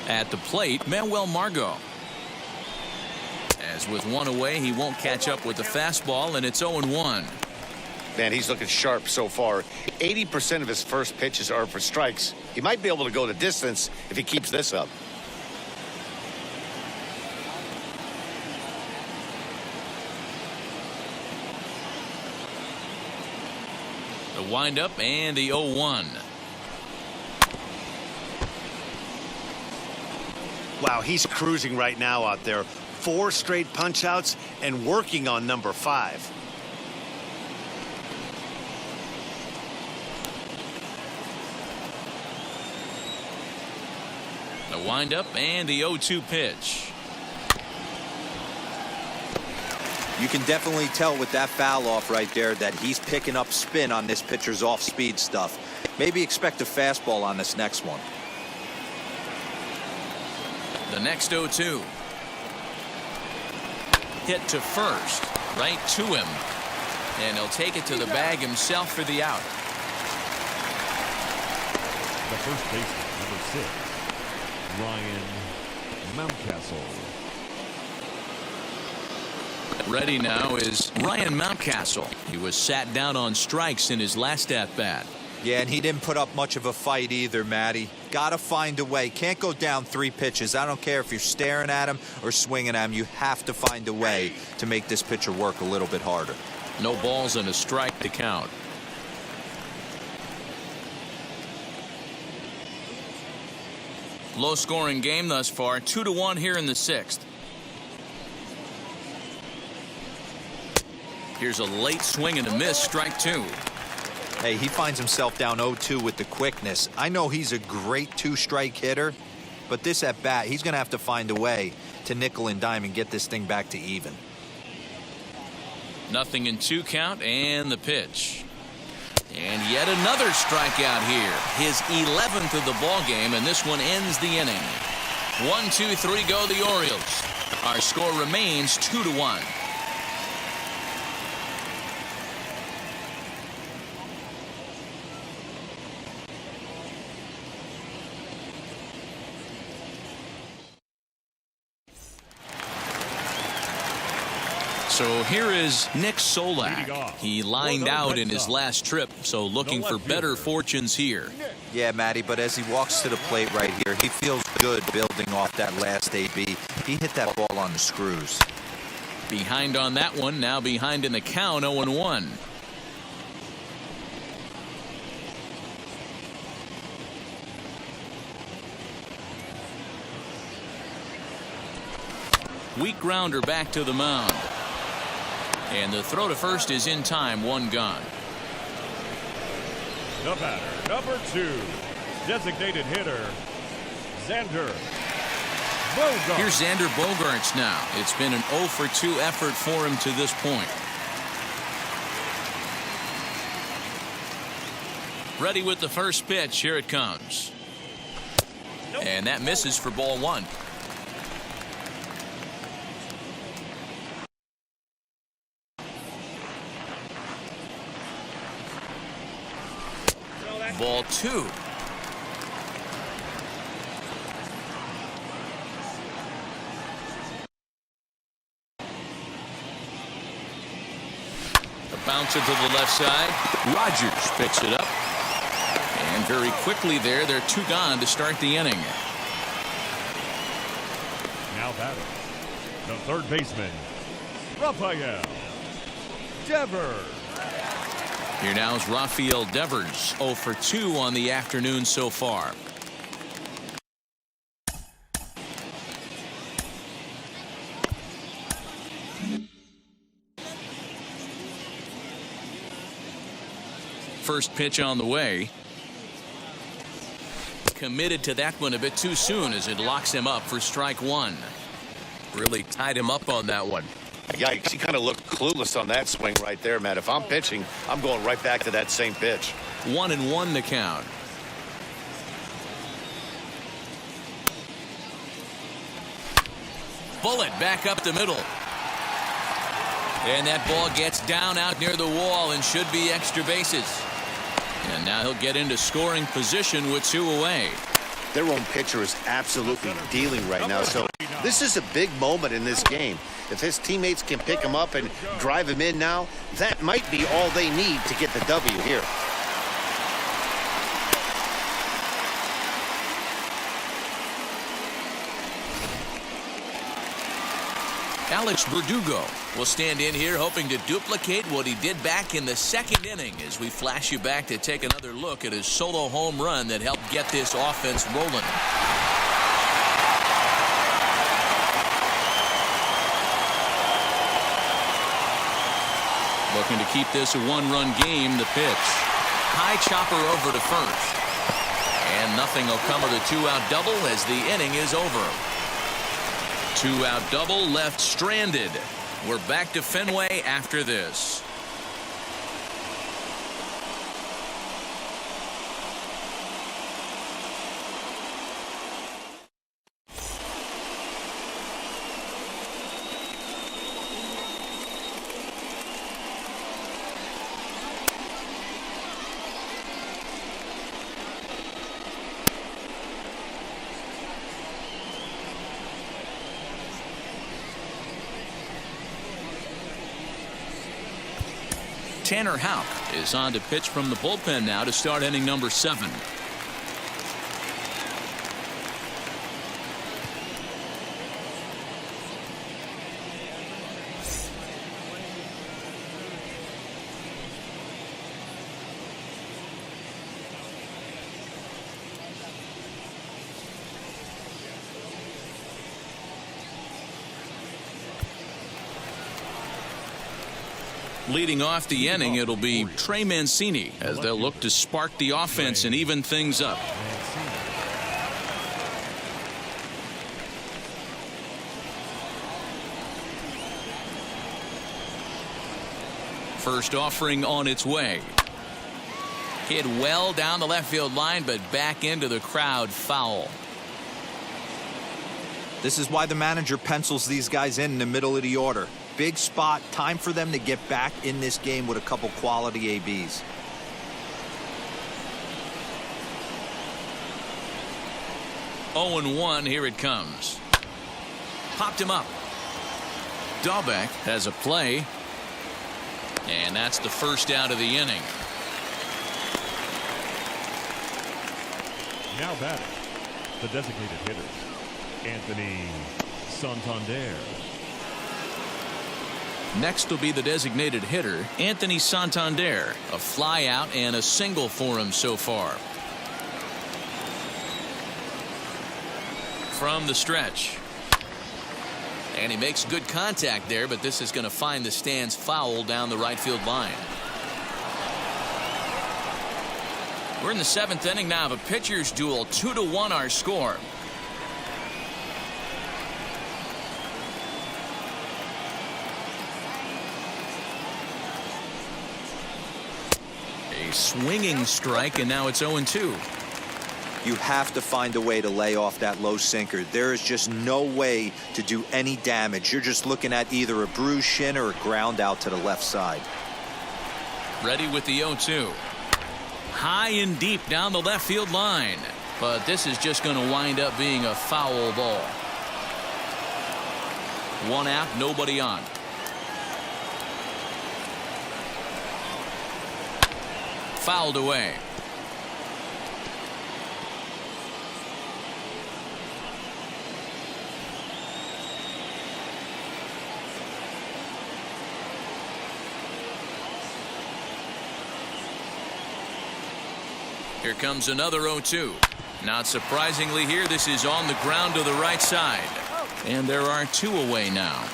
At the plate, Manuel Margot. As with one away, he won't catch up with the fastball, and it's 0-1. Man, he's looking sharp so far. 80% of his first pitches are for strikes. He might be able to go the distance if he keeps this up. The windup and the 0-1. Wow, he's cruising right now out there. 4 straight punch outs and working on number 5. The windup and the 0-2 pitch. You can definitely tell with that foul off right there that he's picking up spin on this pitcher's off-speed stuff. Maybe expect a fastball on this next one. The next 0-2. Hit to first. Right to him. And he'll take it to the bag himself for the out. The first baseman, number 6, Ryan Mountcastle. Ready now is Ryan Mountcastle. He was sat down on strikes in his last at-bat. Yeah, and he didn't put up much of a fight either, Matty. Gotta find a way. Can't go down 3 pitches. I don't care if you're staring at him or swinging at him. You have to find a way to make this pitcher work a little bit harder. No balls and a strike to count. Low-scoring game thus far. 2-1 here in the 6th. Here's a late swing and a miss. Strike 2. Hey, he finds himself down 0-2 with the quickness. I know he's a great 2-strike hitter, but this at bat, he's going to have to find a way to nickel and dime and get this thing back to even. 0-2 count and the pitch. And yet another strikeout here. His 11th of the ball game, and this one ends the inning. 1-2-3 go the Orioles. Our score remains 2-1. So here is Nick Solak. He lined out in his last trip, so looking for better fortunes here. Yeah, Matty, but as he walks to the plate right here, he feels good building off that last AB. He hit that ball on the screws. Behind on that one, now behind in the count, 0-1. Weak grounder back to the mound. And the throw to first is in time, one gone. The batter, number 2, designated hitter, Xander Bogaerts. Here's Xander Bogaerts now. It's been an 0 for 2 effort for him to this point. Ready with the first pitch. Here it comes. And that misses for ball 1. Ball 2. A bouncer to the left side. Rogers picks it up. And very quickly there, they're 2 gone to start the inning. Now batting, the third baseman, Rafael Devers. Here now is Rafael Devers, 0 for 2 on the afternoon so far. First pitch on the way. Committed to that one a bit too soon as it locks him up for strike 1. Really tied him up on that one. Yikes, he kind of looked clueless on that swing right there, Matt. If I'm pitching, I'm going right back to that same pitch. 1-1 the count. Bullet back up the middle. And that ball gets down out near the wall and should be extra bases. And now he'll get into scoring position with 2 away. Their own pitcher is absolutely dealing right now, so this is a big moment in this game. If his teammates can pick him up and drive him in now, that might be all they need to get the W here. Alex Verdugo will stand in here hoping to duplicate what he did back in the second inning as we flash you back to take another look at his solo home run that helped get this offense rolling. Looking to keep this a 1-run game. The pitch. High chopper over to first. And nothing will come of the 2-out double as the inning is over. 2-out double left stranded. We're back to Fenway after this. Tanner Houck is on to pitch from the bullpen now to start inning number 7. Leading off the inning, it'll be Trey Mancini as they'll look to spark the offense and even things up. First offering on its way. Hit well down the left field line, but back into the crowd, foul. This is why the manager pencils these guys in the middle of the order. Big spot, time for them to get back in this game with a couple quality ABs. Oh, 0-1, here it comes. Popped him up. Dahlbeck has a play. And that's the first out of the inning. Now batting, the designated hitter, Anthony Santander. Next will be the designated hitter, Anthony Santander. A fly out and a single for him so far. From the stretch. And he makes good contact there, but this is going to find the stands foul down the right field line. We're in the 7th inning now of a pitcher's duel. 2-1 our score. A swinging strike, and now it's 0-2. You have to find a way to lay off that low sinker. There is just no way to do any damage. You're just looking at either a bruised shin or a ground out to the left side. Ready with the 0-2. High and deep down the left field line. But this is just going to wind up being a foul ball. 1 out, nobody on. Fouled away. Here comes another 0-2. Not surprisingly here, this is on the ground to the right side. And there are 2 away now.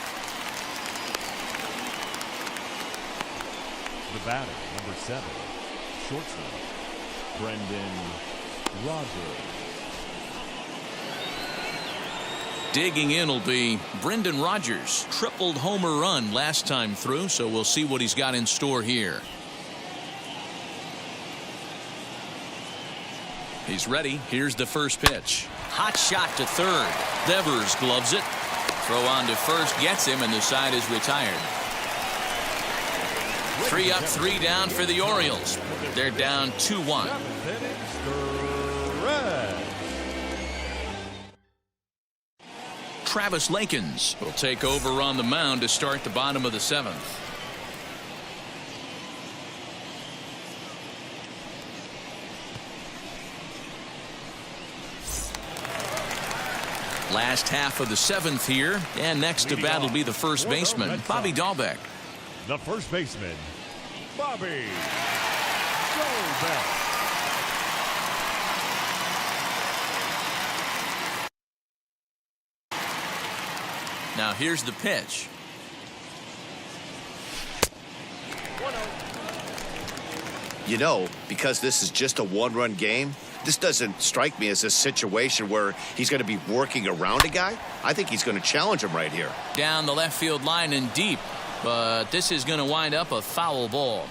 The batter, number 7, shortstop, Brendan Rodgers. Digging in will be Brendan Rodgers. Tripled homer run last time through, so we'll see what he's got in store here. He's ready. Here's the first pitch. Hot shot to third. Devers gloves it. Throw on to first gets him, and the side is retired. 3 up, 3 down for the Orioles. They're down 2-1. Travis Lakins will take over on the mound to start the bottom of the 7th. Last half of the 7th here, and next to bat will be the first baseman, Bobby Dahlbeck. The first baseman, Bobby Dahlbeck. Now here's the pitch. You know, because this is just a 1-run game, this doesn't strike me as a situation where he's going to be working around a guy. I think he's going to challenge him right here. Down the left field line and deep, but this is going to wind up a foul ball.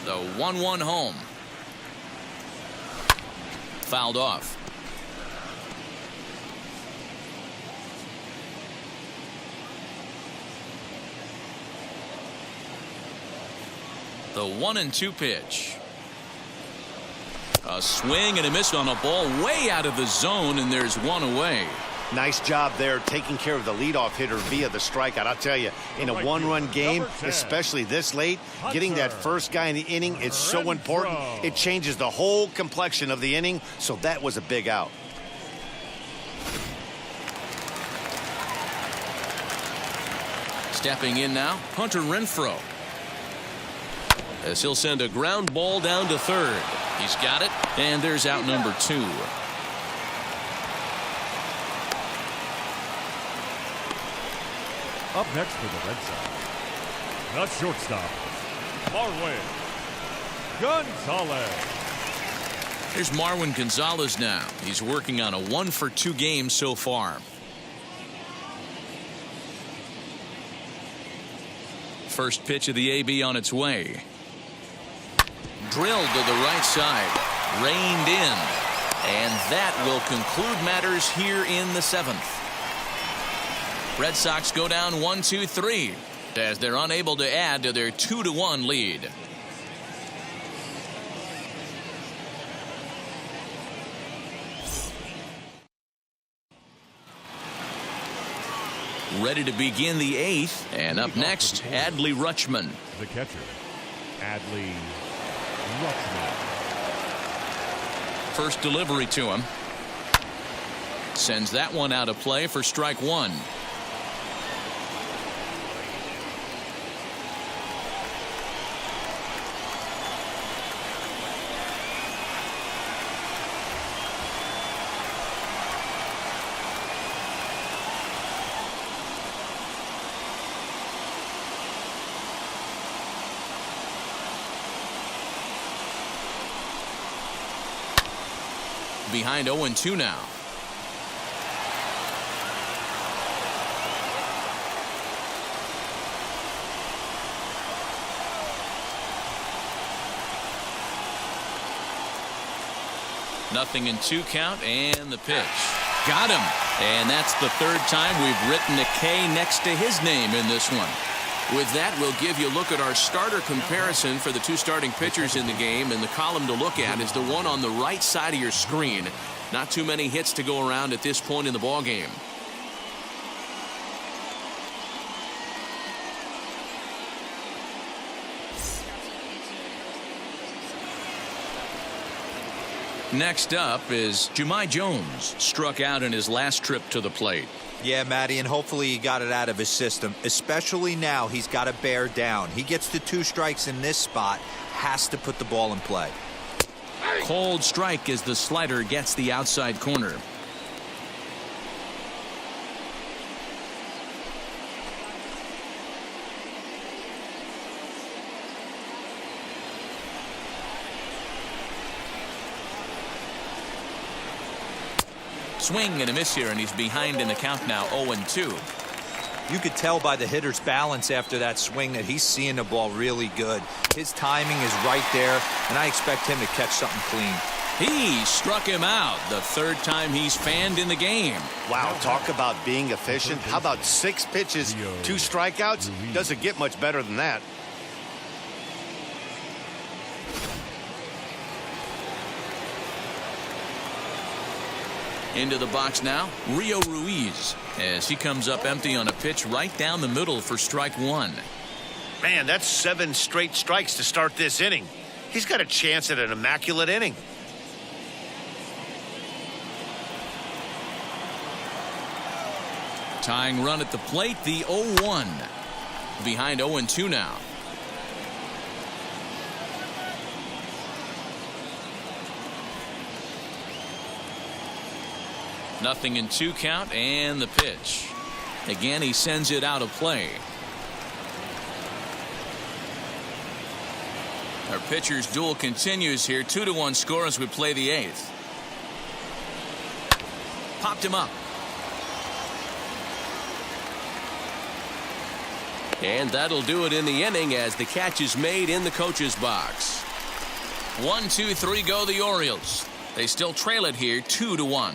The 1-1 home. Fouled off. The 1-2 pitch. A swing and a miss on a ball way out of the zone, and there's 1 away. Nice job there taking care of the leadoff hitter via the strikeout. I'll tell you, in a 1-run game, especially this late, getting that first guy in the inning is so important. It changes the whole complexion of the inning, so that was a big out. Stepping in now, Hunter Renfroe. As he'll send a ground ball down to third. He's got it, and there's out number 2. Up next for the Red Sox, the shortstop, Marwin Gonzalez. Here's Marwin Gonzalez now. He's working on a 1-for-2 game so far. First pitch of the AB on its way. Drilled to the right side. Reined in. And that will conclude matters here in the 7th. Red Sox go down 1-2-3. as they're unable to add to their 2-1 lead. Ready to begin the 8th, and up next, Adley Rutschman. The catcher, Adley Rutschman. First delivery to him. Sends that one out of play for strike one. Behind 0-2 now. Nothing in 2 count, and the pitch. Got him. And that's the 3rd time we've written a K next to his name in this one. With that, we'll give you a look at our starter comparison for the 2 starting pitchers in the game, and the column to look at is the one on the right side of your screen. Not too many hits to go around at this point in the ball game. Next up is Jahmai Jones, struck out in his last trip to the plate. Yeah, Matty, and hopefully he got it out of his system. Especially now, he's got to bear down. He gets the 2 strikes in this spot, has to put the ball in play. Cold strike as the slider gets the outside corner. Swing and a miss here, and he's behind in the count now, 0-2. You could tell by the hitter's balance after that swing that he's seeing the ball really good. His timing is right there, and I expect him to catch something clean. He struck him out the 3rd time he's fanned in the game. Wow, talk about being efficient. How about 6 pitches, 2 strikeouts? Doesn't get much better than that. Into the box now, Rio Ruiz, as he comes up empty on a pitch right down the middle for strike one. Man, that's 7 straight strikes to start this inning. He's got a chance at an immaculate inning. Tying run at the plate, the 0-1. Behind 0-2 now. Nothing in 2 count, and the pitch. Again, he sends it out of play. Our pitcher's duel continues here. 2-1 score as we play the 8th. Popped him up. And that'll do it in the inning as the catch is made in the coach's box. 1, 2, 3 go the Orioles. They still trail it here 2-1.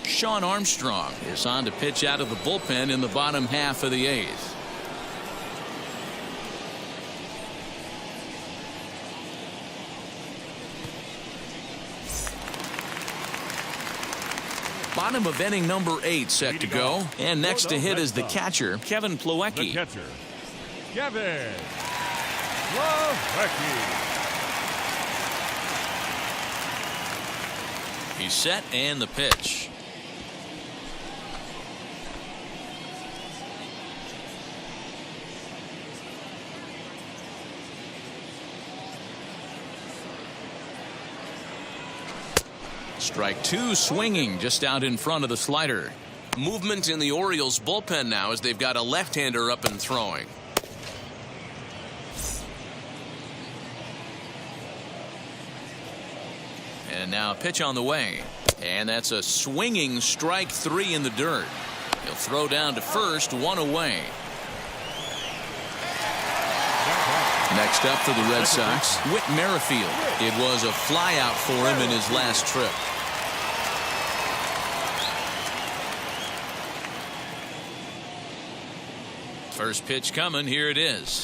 Shawn Armstrong is on to pitch out of the bullpen in the bottom half of the 8th. Bottom of inning number 8 set to go. And next to hit is the catcher, Kevin Plawecki. The catcher, Kevin Plawecki. He's set, and the pitch. Strike 2, swinging just out in front of the slider. Movement in the Orioles bullpen now as they've got a left-hander up and throwing. And now a pitch on the way. And that's a swinging strike 3 in the dirt. He'll throw down to first, 1 away. Next up for the Red Sox, Whit Merrifield. It was a flyout for him in his last trip. First pitch coming. Here it is.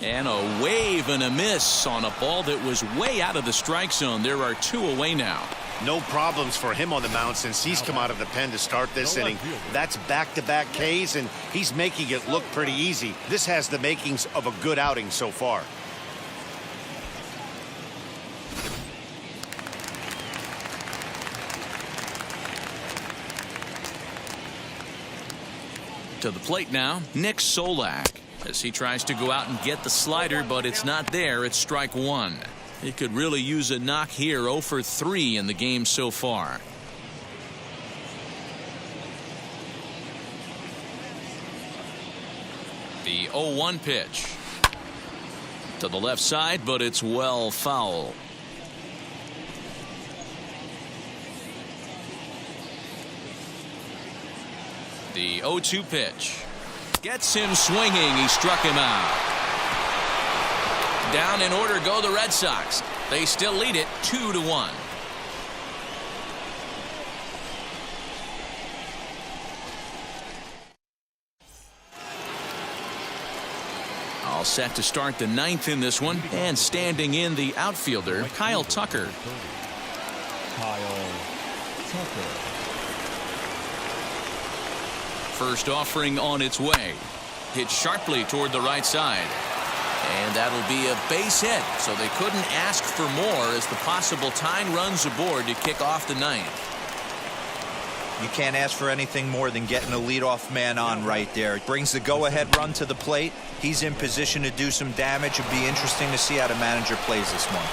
And a wave and a miss on a ball that was way out of the strike zone. There are 2 away now. No problems for him on the mound since he's come out of the pen to start this inning. That's back-to-back Ks, and he's making it look pretty easy. This has the makings of a good outing so far. To the plate now, Nick Solak, as he tries to go out and get the slider, but it's not there. It's strike 1. He could really use a knock here. 0 for 3 in the game so far. The 0-1 pitch. To the left side, but it's well foul. The 0-2 pitch. Gets him swinging. He struck him out. Down in order go the Red Sox. They still lead it 2-1. All set to start the 9th in this one. And standing in the outfielder, Kyle Tucker. Kyle Tucker. First offering on its way. Hit sharply toward the right side. And that'll be a base hit. So they couldn't ask for more as the possible tying runs aboard to kick off the 9th. You can't ask for anything more than getting a leadoff man on right there. Brings the go-ahead run to the plate. He's in position to do some damage. It'll be interesting to see how the manager plays this one.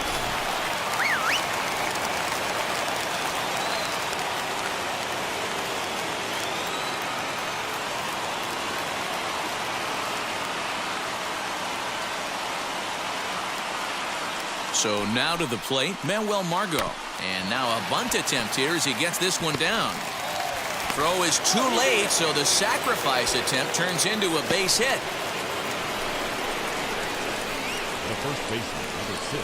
So now to the plate, Manuel Margot. And now a bunt attempt here as he gets this one down. Throw is too late, so the sacrifice attempt turns into a base hit. The first baseman, number 6,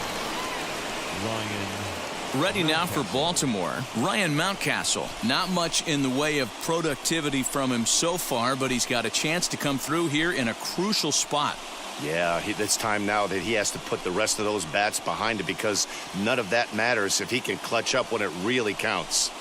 Ryan. Ready now for Baltimore, Ryan Mountcastle. Not much in the way of productivity from him so far, but he's got a chance to come through here in a crucial spot. Yeah, it's time now that he has to put the rest of those bats behind it because none of that matters if he can clutch up when it really counts.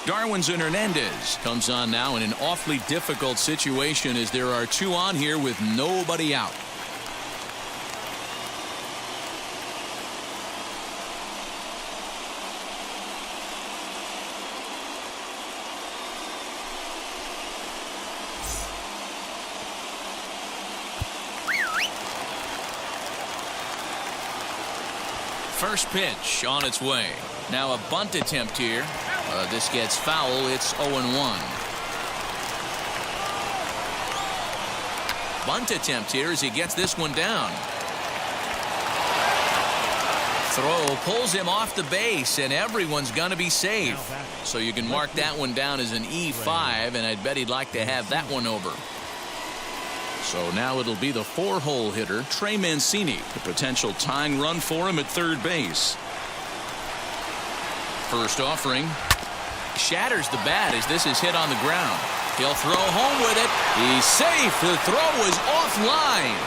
Darwinzon Hernandez comes on now in an awfully difficult situation as there are 2 on here with nobody out. First pitch on its way. Now a bunt attempt here. This gets foul. It's 0-1. Bunt attempt here as he gets this one down. Throw pulls him off the base, and everyone's going to be safe. So you can mark that one down as an E5, and I'd bet he'd like to have that one over. So now it'll be the 4-hole hitter, Trey Mancini. The potential tying run for him at third base. First offering. Shatters the bat as this is hit on the ground. He'll throw home with it. He's safe. The throw is offline.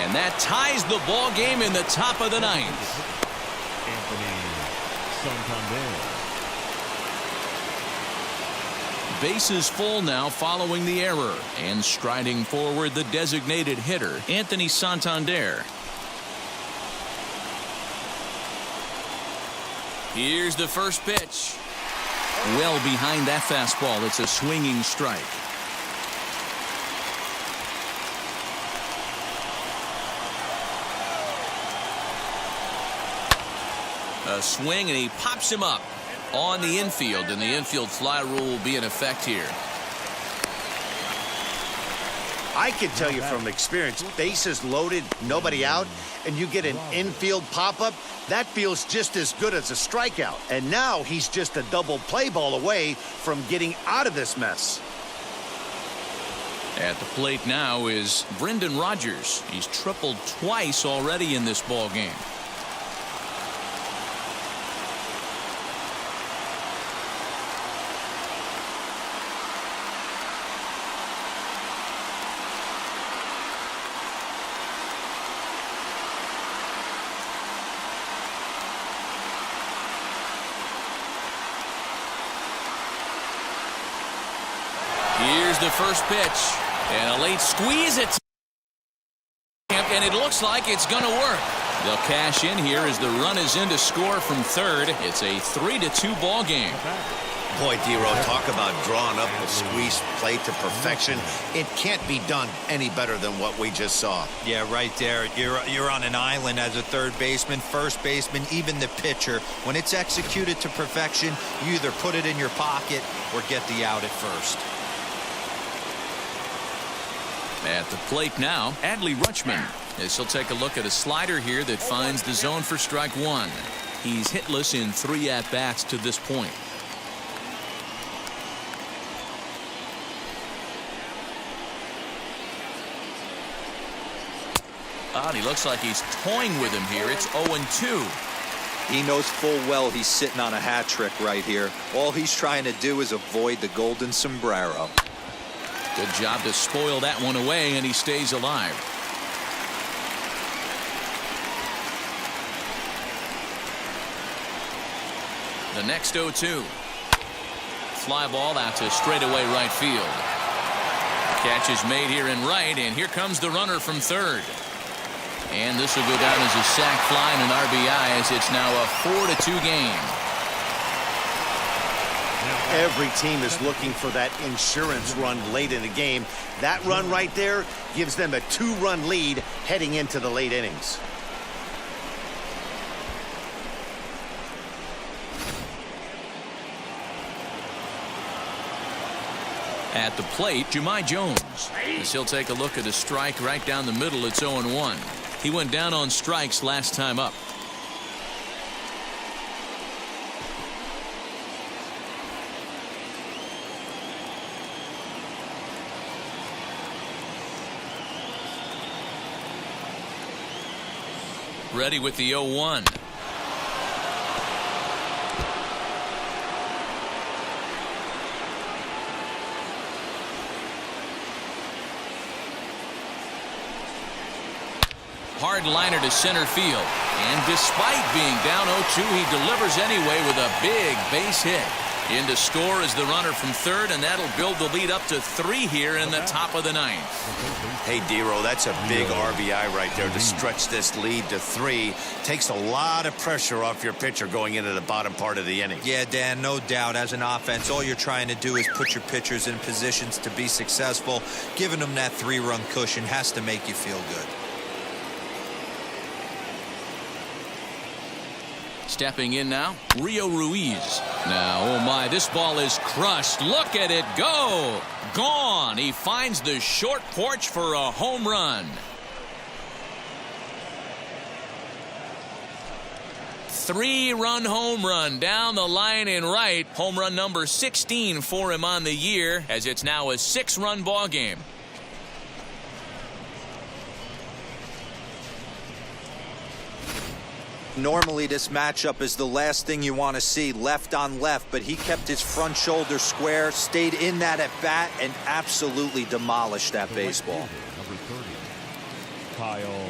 And that ties the ball game in the top of the 9th. Bases full now following the error. And striding forward the designated hitter, Anthony Santander. Here's the first pitch. Well behind that fastball. It's a swinging strike. A swing, and he pops him up on the infield, and the infield fly rule will be in effect here. I can tell you from experience, bases loaded, nobody out, and you get an infield pop-up, that feels just as good as a strikeout. And now he's just a double play ball away from getting out of this mess. At the plate now is Brendan Rodgers. He's tripled twice already in this ball game. Here's the first pitch, and a late squeeze at and it looks like it's going to work. They'll cash in here as the run is in to score from third. It's a 3-2 ball game. Boy, D-Row, talk about drawing up a squeeze play to perfection. It can't be done any better than what we just saw. Yeah, right there. You're on an island as a third baseman, first baseman, even the pitcher. When it's executed to perfection, you either put it in your pocket or get the out at first. At the plate now, Adley Rutschman, as he'll take a look at a slider here that finds the zone for strike one. He's hitless in 3 at-bats to this point. He looks like he's toying with him here. It's 0-2. He knows full well he's sitting on a hat trick right here. All he's trying to do is avoid the golden sombrero. Good job to spoil that one away, and he stays alive. The next 0-2. Fly ball out to straightaway right field. Catch is made here in right, and here comes the runner from third. And this will go down as a sac fly and an RBI, as it's now a 4-2 game. Every team is looking for that insurance run late in the game. That run right there gives them a 2-run lead heading into the late innings. At the plate, Jahmai Jones, as he'll take a look at a strike right down the middle. It's 0-1. He went down on strikes last time up. Ready with the 0-1. Hard liner to center field. And despite being down 0-2, he delivers anyway with a big base hit. In to score is the runner from third, and that'll build the lead up to 3 here in the top of the 9th. Hey, D-Row, that's a big RBI right there to stretch this lead to 3. Takes a lot of pressure off your pitcher going into the bottom part of the inning. Yeah, Dan, no doubt. As an offense, all you're trying to do is put your pitchers in positions to be successful. Giving them that 3-run cushion has to make you feel good. Stepping in now, Rio Ruiz. Now, oh my, this ball is crushed. Look at it go. Gone. He finds the short porch for a home run. 3-run home run down the line in right. Home run number 16 for him on the year, as it's now a 6-run ball game. Normally this matchup is the last thing you want to see, left on left, but he kept his front shoulder square, stayed in that at bat, and absolutely demolished that baseball. Number 30, Kyle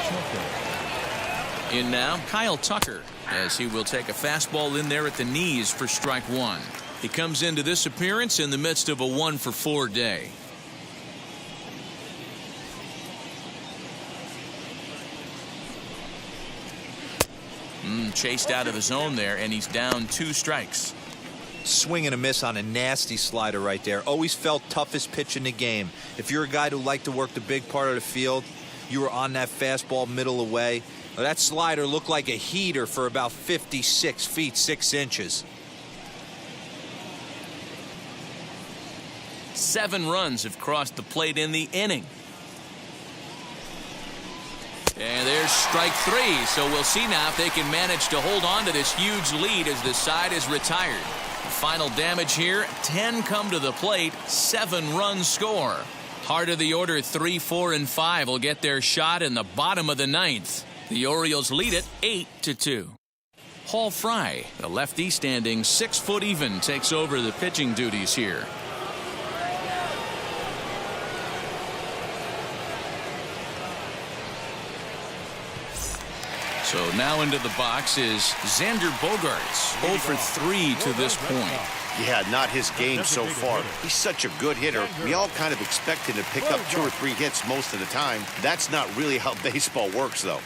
Tucker. In now, Kyle Tucker, as he will take a fastball in there at the knees for strike 1. He comes into this appearance in the midst of a 1-for-4 day. Chased out of the zone there, and he's down 2 strikes. Swing and a miss on a nasty slider right there. Always felt toughest pitch in the game. If you're a guy who liked to work the big part of the field, you were on that fastball middle away. Well, that slider looked like a heater for about 56 feet 6 inches. 7 runs have crossed the plate in the inning. And there's strike 3, so we'll see now if they can manage to hold on to this huge lead as the side is retired. Final damage here, 10 come to the plate, 7 runs score. Heart of the order, 3, 4, and 5 will get their shot in the bottom of the 9th. The Orioles lead it 8-2. Paul Fry, the lefty standing 6 foot even, takes over the pitching duties here. So now into the box is Xander Bogaerts, 0 for 3 to this point. Yeah, not his game so far. He's such a good hitter. We all kind of expect him to pick up 2 or 3 hits most of the time. That's not really how baseball works, though.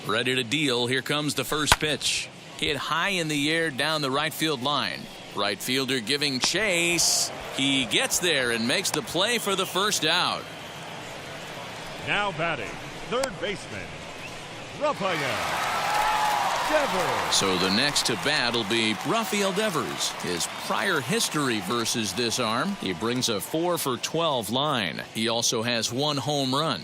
Ready to deal. Here comes the first pitch. Hit high in the air down the right field line. Right fielder giving chase. He gets there and makes the play for the first out. Now batting, third baseman, Rafael Devers. So the next to bat will be Rafael Devers. His prior history versus this arm, he brings a 4 for 12 line. He also has 1 home run.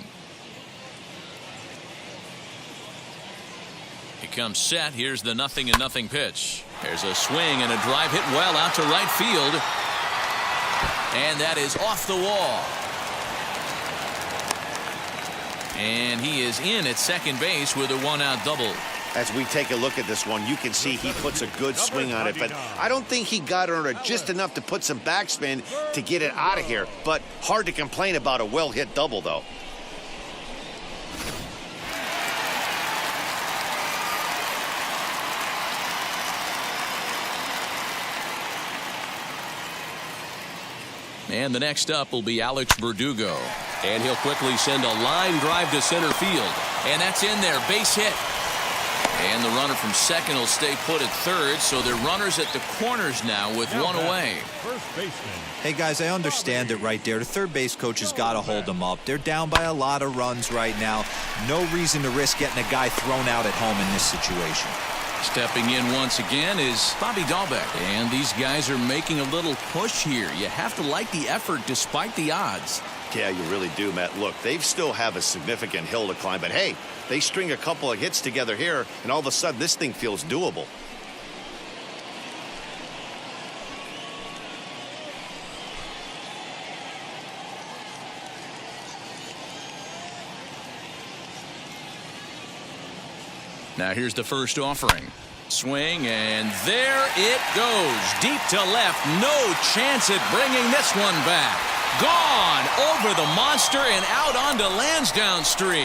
Comes set. Here's the 0-0 pitch. There's a swing and a drive hit well out to right field. And that is off the wall. And he is in at second base with a 1-out double. As we take a look at this one, you can see he puts a good swing on it, but I don't think he got under it just enough to put some backspin to get it out of here. But hard to complain about a well-hit double, though. And the next up will be Alex Verdugo. And he'll quickly send a line drive to center field. And that's in there. Base hit. And the runner from second will stay put at third. So they're runners at the corners now with one away. First baseman. Hey, guys, I understand it right there. The third base coach has got to hold them up. They're down by a lot of runs right now. No reason to risk getting a guy thrown out at home in this situation. Stepping in once again is Bobby Dahlbeck. And these guys are making a little push here. You have to like the effort despite the odds. Yeah, you really do, Matt. Look, they still have a significant hill to climb, but hey, they string a couple of hits together here, and all of a sudden this thing feels doable. Now here's the first offering. Swing, and there it goes. Deep to left. No chance at bringing this one back. Gone over the monster and out onto Lansdowne Street.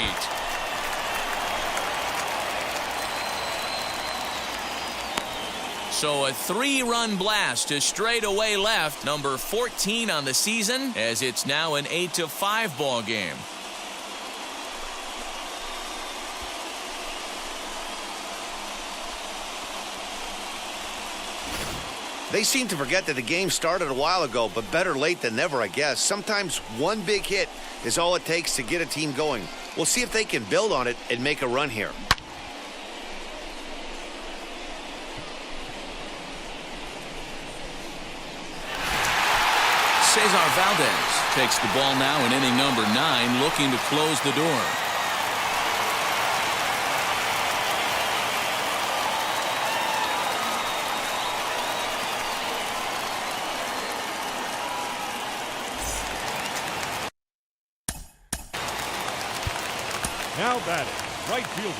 So a 3-run blast to straightaway left. Number 14 on the season, as it's now an 8-5 ball game. They seem to forget that the game started a while ago, but better late than never, I guess. Sometimes one big hit is all it takes to get a team going. We'll see if they can build on it and make a run here. Cesar Valdez takes the ball now in inning number 9, looking to close the door. Now batting, right fielder,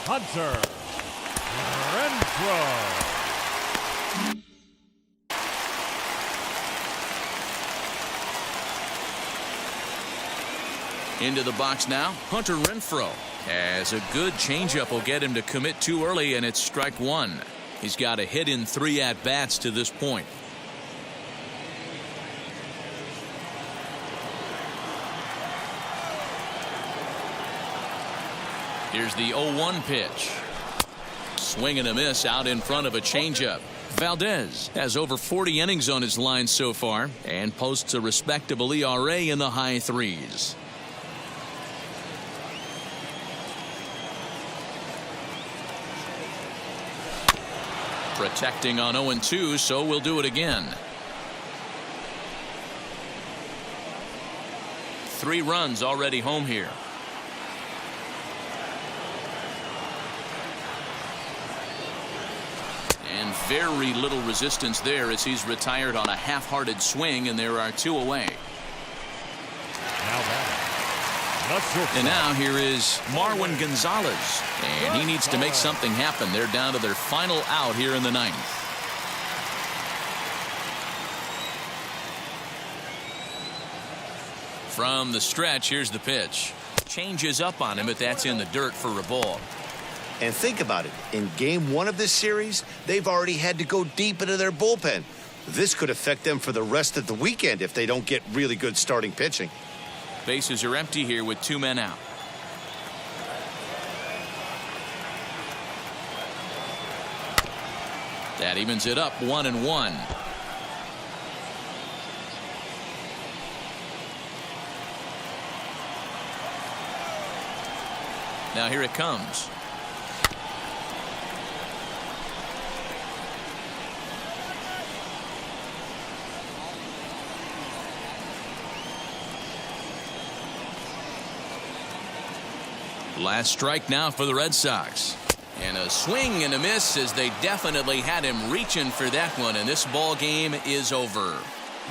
Hunter Renfroe. Into the box now, Hunter Renfroe. As a good changeup will get him to commit too early, and it's strike 1. He's got a hit in 3 at-bats to this point. Here's the 0-1 pitch. Swing and a miss out in front of a changeup. Valdez has over 40 innings on his line so far and posts a respectable ERA in the high threes. Protecting on 0-2, so we'll do it again. 3 runs already home here. And very little resistance there as he's retired on a half-hearted swing, and there are 2 away. And now here is Marwin Gonzalez, and he needs to make something happen. They're down to their final out here in the 9th. From the stretch, here's the pitch. Changes up on him, but that's in the dirt for a ball. And think about it. In game 1 of this series, they've already had to go deep into their bullpen. This could affect them for the rest of the weekend if they don't get really good starting pitching. Bases are empty here with 2 men out. That evens it up 1-1. Now here it comes. Last strike now for the Red Sox. And a swing and a miss as they definitely had him reaching for that one, and this ball game is over.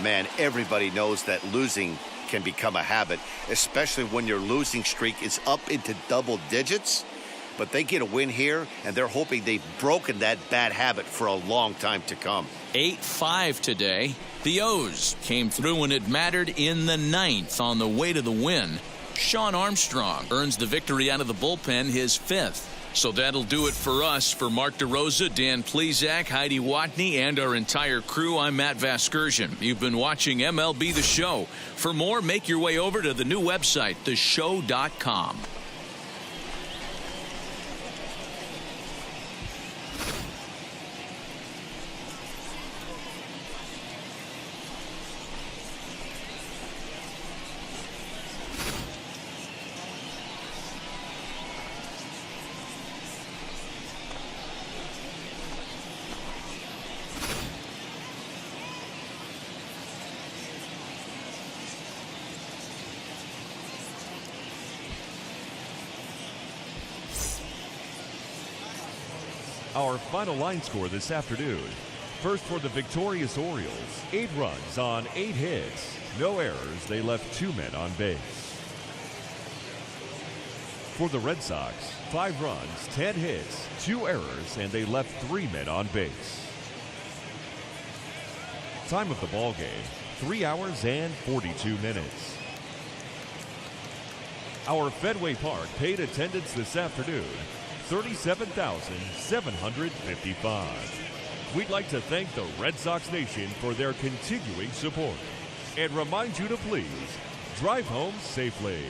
Man, everybody knows that losing can become a habit, especially when your losing streak is up into double digits. But they get a win here, and they're hoping they've broken that bad habit for a long time to come. 8-5 today. The O's came through when it mattered in the 9th on the way to the win. Sean Armstrong earns the victory out of the bullpen, his 5th. So that'll do it for us. For Mark DeRosa, Dan Plezak, Heidi Watney, and our entire crew, I'm Matt Vasgersian. You've been watching MLB The Show. For more, make your way over to the new website, theshow.com. Our final line score this afternoon. First for the victorious Orioles, 8 runs on 8 hits. No errors, they left 2 men on base. For the Red Sox, 5 runs, 10 hits, 2 errors, and they left 3 men on base. Time of the ball game, 3 hours and 42 minutes. Our Fenway Park paid attendance this afternoon, 37,755. We'd like to thank the Red Sox Nation for their continuing support and remind you to please drive home safely.